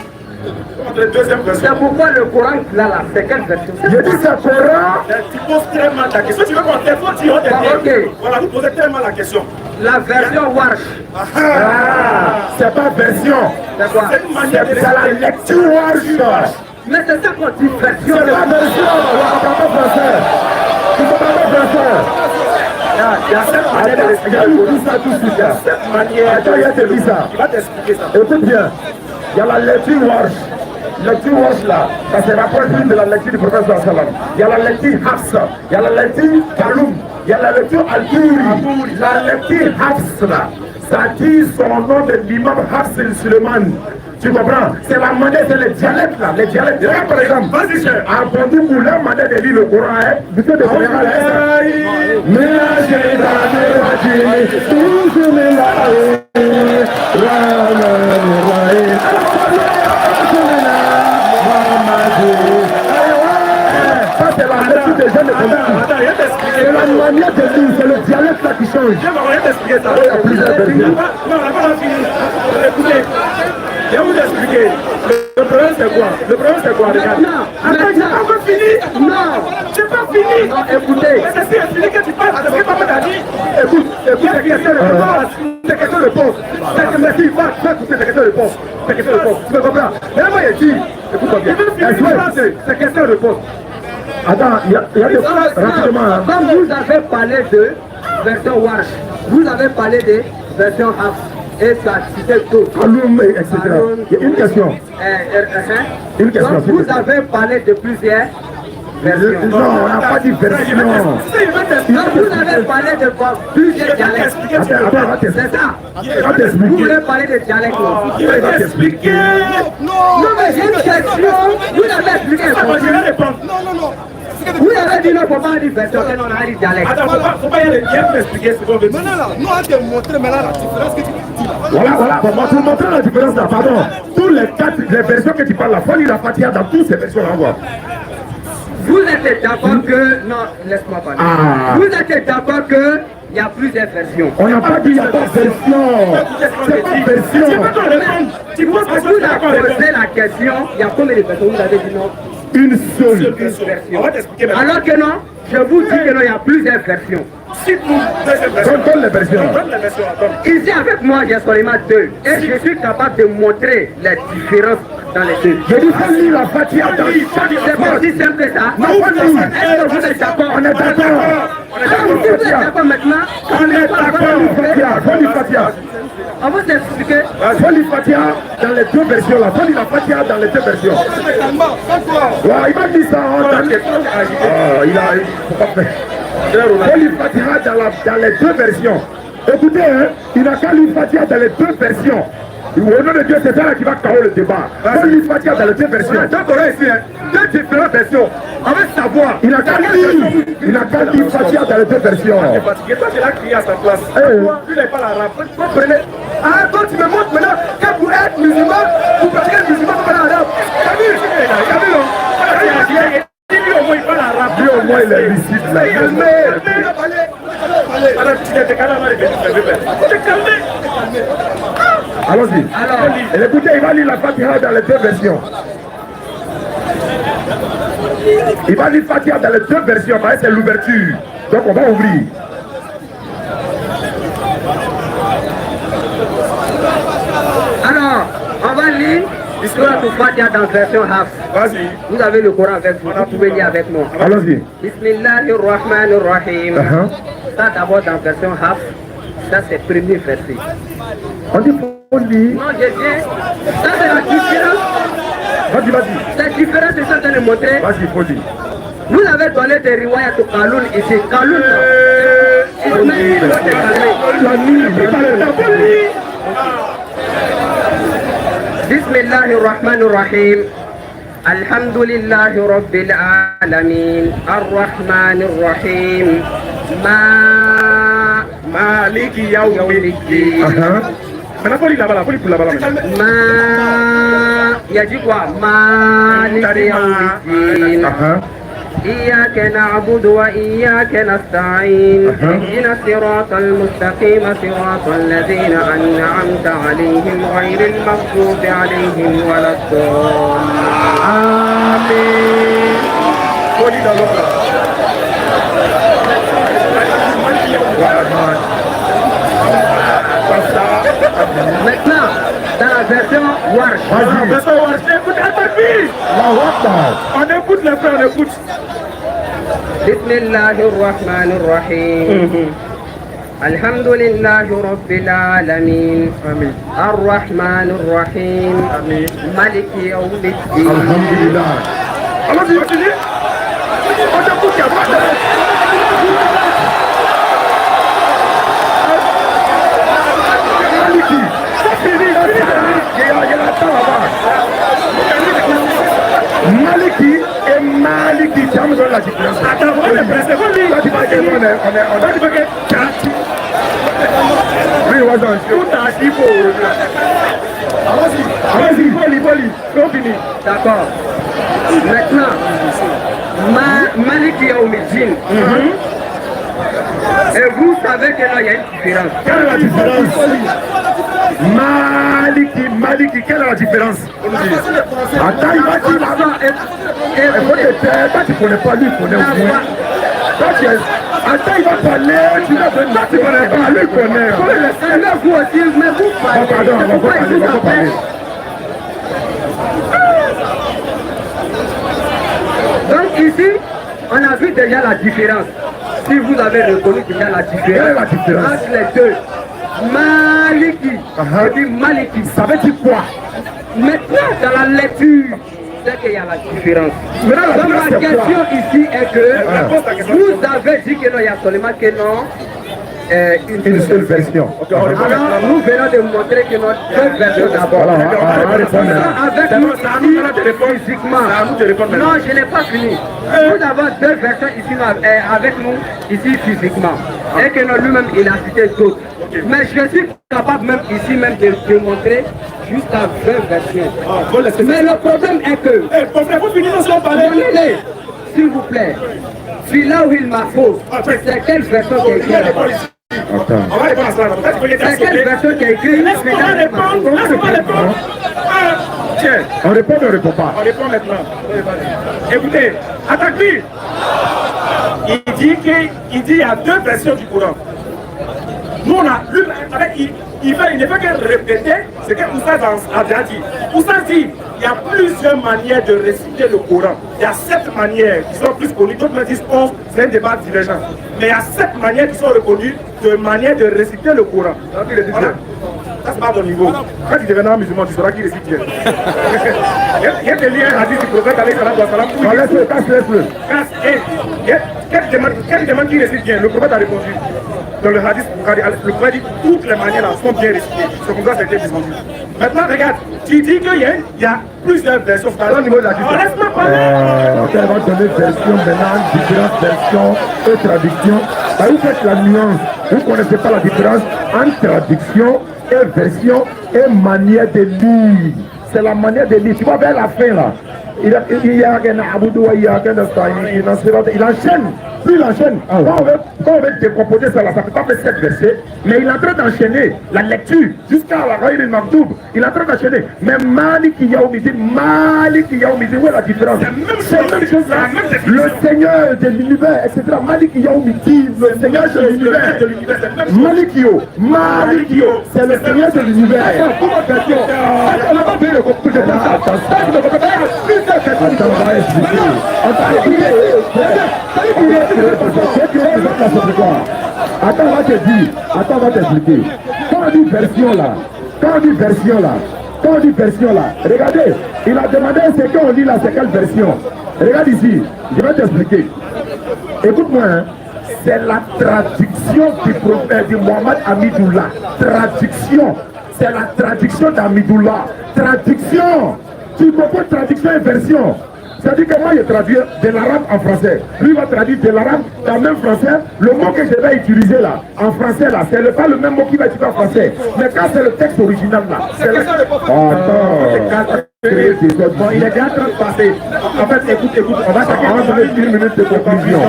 C'est pourquoi le Coran, là, c'est quelle version? Je dis c'est Coran. Tu poses très mal ta question. Tu veux qu'on t'écoute, tu vas Ok. Voilà, vous posez très mal la question. La version Warsh. C'est pas version. C'est quoi? C'est la lecture Warsh. Mais c'est ça qu'on dit version. C'est la version. On ne comprend pas français. Tu ne comprends pas français. Il y a cette manière de Il y a eu tout ça, tout ça. cette manière. Attends, il y a te dit ça. Il va t'expliquer ça. Écoute bien. Il y a la lecture Warsh. Lecture Warsh là, ça se rapproche plus de la lecture du prophète sallam. Il y a la lecture Hafs, il y a la lecture Kaloum, il y a la lecture Al-Kouri. La lecture Hafs là, ça dit son nom de l'imam Hafs el-Suleiman. Tu comprends? C'est la manière, c'est les dialectes là, les dialectes. Regarde par exemple, vas-y cher. À Bondi pour la manière de lire le Coran, hein, du fait de général, c'est la lecture des jeunes de c'est la manière de lire, c'est le dialecte là qui change. Je vais t'expliquer ça. Il y a plusieurs versions. Non, on n'a pas fini. Écoutez, je vais vous expliquer. Le problème c'est quoi? Le problème c'est quoi? Regarde. Attends, j'ai pas encore fini. Non. J'ai pas fini. Non, écoutez. Mais c'est fini que tu parles. C'est ce que papa t'a dit. Écoute, c'est question-réponse. C'est que merci, va écouter, c'est question-réponse. C'est question-réponse. Tu me comprends? Mais là, moi, il dit, écoute-moi bien. C'est question-réponse. Attends, il y a des rapidement. Hein. Comme vous avez parlé de version Warsh, vous avez parlé de version Hafs. Et ça, c'était tout. Kaloum, etc. Il y a une question. Une question. Donc, vous avez parlé de plusieurs versions. Non, on n'a pas dit version. Donc, vous avez parlé de plusieurs dialectes. Attends, C'est ça. va t'expliquer. Vous voulez parler de dialectes. Il va t'expliquer. Non, mais j'ai une question. Vous avez expliqué. Je vais répondre. Vous avez dit non, il ne faut pas dire version, que non, on a dit dialecte. Attends, faut pas y aller. Viens m'expliquer ce qu'on veut dire. Non, on te montrer maintenant la différence que tu dis là. Voilà, bon, pour montrer la différence là, pardon. Tous les quatre, les versions que tu parles là, faut lire la Fatiha dans toutes ces versions là, on voit. Vous êtes d'accord que... Non, laisse-moi parler. Vous êtes d'accord que... Il y a plusieurs versions. On n'a pas dit il n'y a pas de version. C'est pas version. Tu vois que vous avez posé la question, il y a combien de versions? Vous avez dit non? Une seule. Version. On va t'expliquer maintenant. Alors que non, je vous dis que non, il y a plusieurs versions. Si vous deuxième version. Donne les versions. Donne les versions, attends. Ici avec moi, j'ai seulement deux. Et je suis capable de montrer les différences dans les deux. Je dis faut lire la Fatiha dans chaque C'est pas aussi simple que ça. Non, pas lire. Est-ce que vous êtes d'accord? On est d'accord. Si vous êtes d'accord maintenant, On est d'accord. Faut lire Fatiha. on va s'expliquer. Faut lire Fatiha dans les deux versions là. Faut lire la Fatiha dans les deux versions. Ouais, il m'a dit ça. Il faut pas faire. Faut lire Fatiha dans les deux versions. Écoutez, hein, il n'a qu'à lire Fatiha dans les deux versions. Au nom de Dieu, c'est ça là qui va KO le débat. Faut lire Fatiha dans les deux versions. Donc on a ici deux différentes versions. On veut savoir. Il n'a qu'à lire Fatiha dans les deux versions. Parce que toi, tu l'as crié à sa place. Tu n'es pas l'arabe. Comprenez? Ah, toi tu me montres maintenant que pour être musulman, pour pratiquer le musulman, vous parlez arabe. T'as vu? Lui au moins il parle arabe. Lui au moins il est lucide là. Alors tu t'es calmé. Allons-y. Alors, Et écoutez, il va lire la Fatiha dans les deux versions. Il va lire Fatiha dans les deux versions, parce que c'est l'ouverture. Donc on va ouvrir. alors, on va lire l'histoire de Fatiha dans la version Hafs. Vas-y. Vous avez le Coran avec vous, vous pouvez lire avec moi. Allons-y. Bismillahirrahmanirrahim. Ça d'abord dans la version Hafs, ça c'est le premier verset. On dit faut lire. Non, je dis, ça c'est la différence. Vas-y. Cette différence, c'est ça que je vais montrer. Vas-y, faut lire. Vous avez donné des riwayat au Kaloun ici. Kaloun, Bismillahirrahmanirrahim. Alhamdulillahi Rabbil Alamin. Ar-Rahmanir-Rahim. Maliki Yawmiddin. Maintenant, faut lire là-bas, faut lire pour là-bas. Il y a dit quoi? Maliki Yawmiddin. إياك نعبد وإياك نستعين اهدنا الصراط المستقيم صراط الذين أنعمت عليهم غير المغضوب عليهم ولا الضالين آمين. Maintenant, dans la version Warsh. On écoute les frères, on écoute. بسم الله الرحمن الرحيم الحمد لله رب العالمين الرحمن الرحيم مالك يوم الدين. الحمد لله. Alors, tu continues? On écoute, Maliki et Maliki, tu as besoin de la différence. attends, on est pressé, on est tout à dit pour allons-y, continue. D'accord. Maintenant, Malik Yaoumidine. Et vous savez que là, il y a une différence. Quelle est la différence? Maliki, quelle est la différence? Attends, il va dire là-bas. Tu ne connais pas lui, il connaît au moins. Attends, il va parler, tu vas venir. Tu ne connais pas, lui, il connaît. Vous aussi, mais vous parlez. Pardon, on va parler. Donc ici, on a vu déjà la différence. Si vous avez reconnu déjà la différence, entre les deux, Maliki et puis Maliki, ça veut dire quoi? Maintenant, dans la lecture, c'est qu'il y a la différence. Donc ma question ici est que vous avez dit que non, il y a seulement que non. Une seule version. Alors nous venons de montrer que notre deux versions d'abord. Avec nous ici physiquement. Non, je n'ai pas fini. Nous avons deux versions ici avec nous ici physiquement. Et que lui-même il a cité d'autres. Mais je suis capable même ici même de montrer jusqu'à 20 versions. Mais le problème est que s'il vous plaît, celui-là où il m'a faux, c'est quelle version qui est écrite? On va répondre à cela. C'est quelle version qui a écrit? Tiens, on répond ou on ne répond pas? on répond maintenant. Écoutez, attaque-lui. Il dit qu'il y a deux versions du Coran. Nous, on a lui, il ne fait que répéter ce que Oussaz a déjà dit. Oussaz dit il y a plusieurs manières de réciter le Coran. Il y a 7 manières qui sont plus connues. D'autres me disent 11, c'est un débat divergent. Mais il y a 7 manières qui sont reconnues de manière de réciter le Coran. Voilà. Ça, c'est pas ton niveau. Quand tu deviendras musulman, tu sauras qui récite bien. Il y a des liens hadiths du prophète alayhi salam wa salam. Laisse-le. Quelle demande qui récite bien? Le prophète a répondu. Dans le hadith, le prophète dit toutes les manières là sont bien récitées. C'est comme ça que ça a été descendu. Maintenant, regarde, tu dis qu'il y a plusieurs versions. Au niveau de la différence. Laisse-moi parler. On va donner version maintenant, différentes versions et traductions. Vous faites la nuance. Vous ne connaissez pas la différence entre traduction et version et manière de lire. C'est la manière de lire. Tu vois vers la fin là. Il enchaîne. Puis il enchaîne. Quand on veut décomposer ça, ça ne peut pas faire 7 versets. Mais il est en train d'enchaîner la lecture jusqu'à la Ghaïr al-Maghdoub. Il est en train d'enchaîner. Mais Maliki Yaoumidine, où est la différence? C'est la même chose là. Le Seigneur de l'univers, etc. Maliki Yaoumidine, le Seigneur de l'univers. Malikio, c'est le Seigneur de l'univers. On n'a pas fait le concours de ça. Attends, on va expliquer. Attends, on va t'expliquer. Quand on dit version là, regardez, il a demandé ce qu'on lit là, c'est quelle version? Regarde ici, je vais t'expliquer. Écoute-moi, hein. C'est la traduction du prophète de Mohamed Amidoullah. C'est la traduction d'Amidoullah. Traduction. Tu comprends traduction et version? C'est-à-dire que moi je traduis de l'arabe en français. Lui va traduire de l'arabe en même français. Le mot que je vais utiliser là, en français là, c'est pas le même mot qu'il va utiliser en français. Mais quand c'est le texte original là, c'est le... Bon, il est déjà en train de passer. En fait, écoute, on va donner 1 minute de conclusion.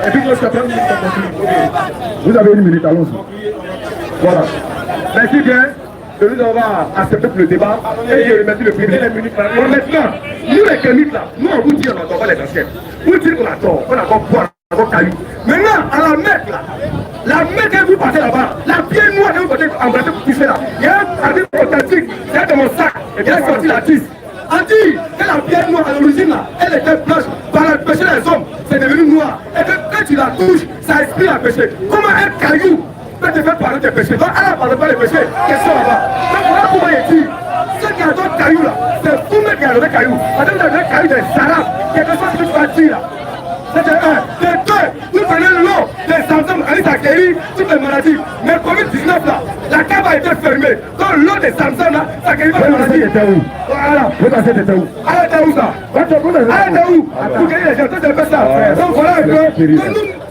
Et puis, je prends une minute de conclusion. Vous avez 1 minute, allons-y. Voilà. Merci bien. Nous, on va accepter le débat et je remercie le président. Bon, maintenant, nous les chemiques là, nous on vous dit on n'attend pas les anciens. Vous dites qu'on attend, on a encore boire, on a encore caillou. Maintenant, à la Mecque là, la Mecque que vous passez là-bas, la pierre noire que vous passez embrasser pour toucher là, il y a un article authentique, c'est dans mon sac, et il a sorti la 10. A dit que la pierre noire à l'origine là, elle était blanche par le péché des hommes, c'est devenu noir. Et que quand tu la touches, ça explique le péché. Comment un caillou peut te faire parler des péchés? Donc elle ne parle pas des péchés, question là-bas. Donc voilà pourquoi il dit, ceux qui adorent caillou là, c'est vous-même qui adorez caillou. Parce que vous avez caillou des arabes, quelque chose que tu vas dire là. C'est un. De deux, nous prenons l'eau des Samsung, ça guérit toutes les maladies. Mais Covid-19 là, la cave a été fermée. Donc l'eau des Samsung là, ça guérit pas les maladies. Voilà. Elle était où ça? Elle était où? Vous guérissez les gens, tout est fait ça. Donc voilà un peu.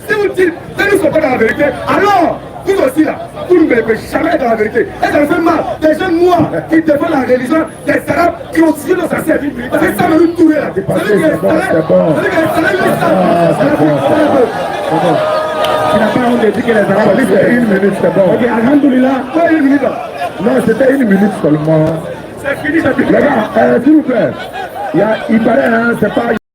Si vous dites que nous ne sommes pas dans la vérité, alors vous aussi là, vous ne pouvez jamais dans la vérité. Et ça me fait mal. Des jeunes noirs qui défendent la religion des arabes qui ont tiré nos anciens. C'est ça me tourner là. C'est bon. Tu n'as pas honte de dire que les arabes c'est 1 minute, c'est bon. Ok, alhamdoulilah. Quoi 1 minute là? Non, c'était 1 minute seulement. C'est fini, c'est fini. Les gars, s'il vous plaît, il paraît, hein, c'est pas...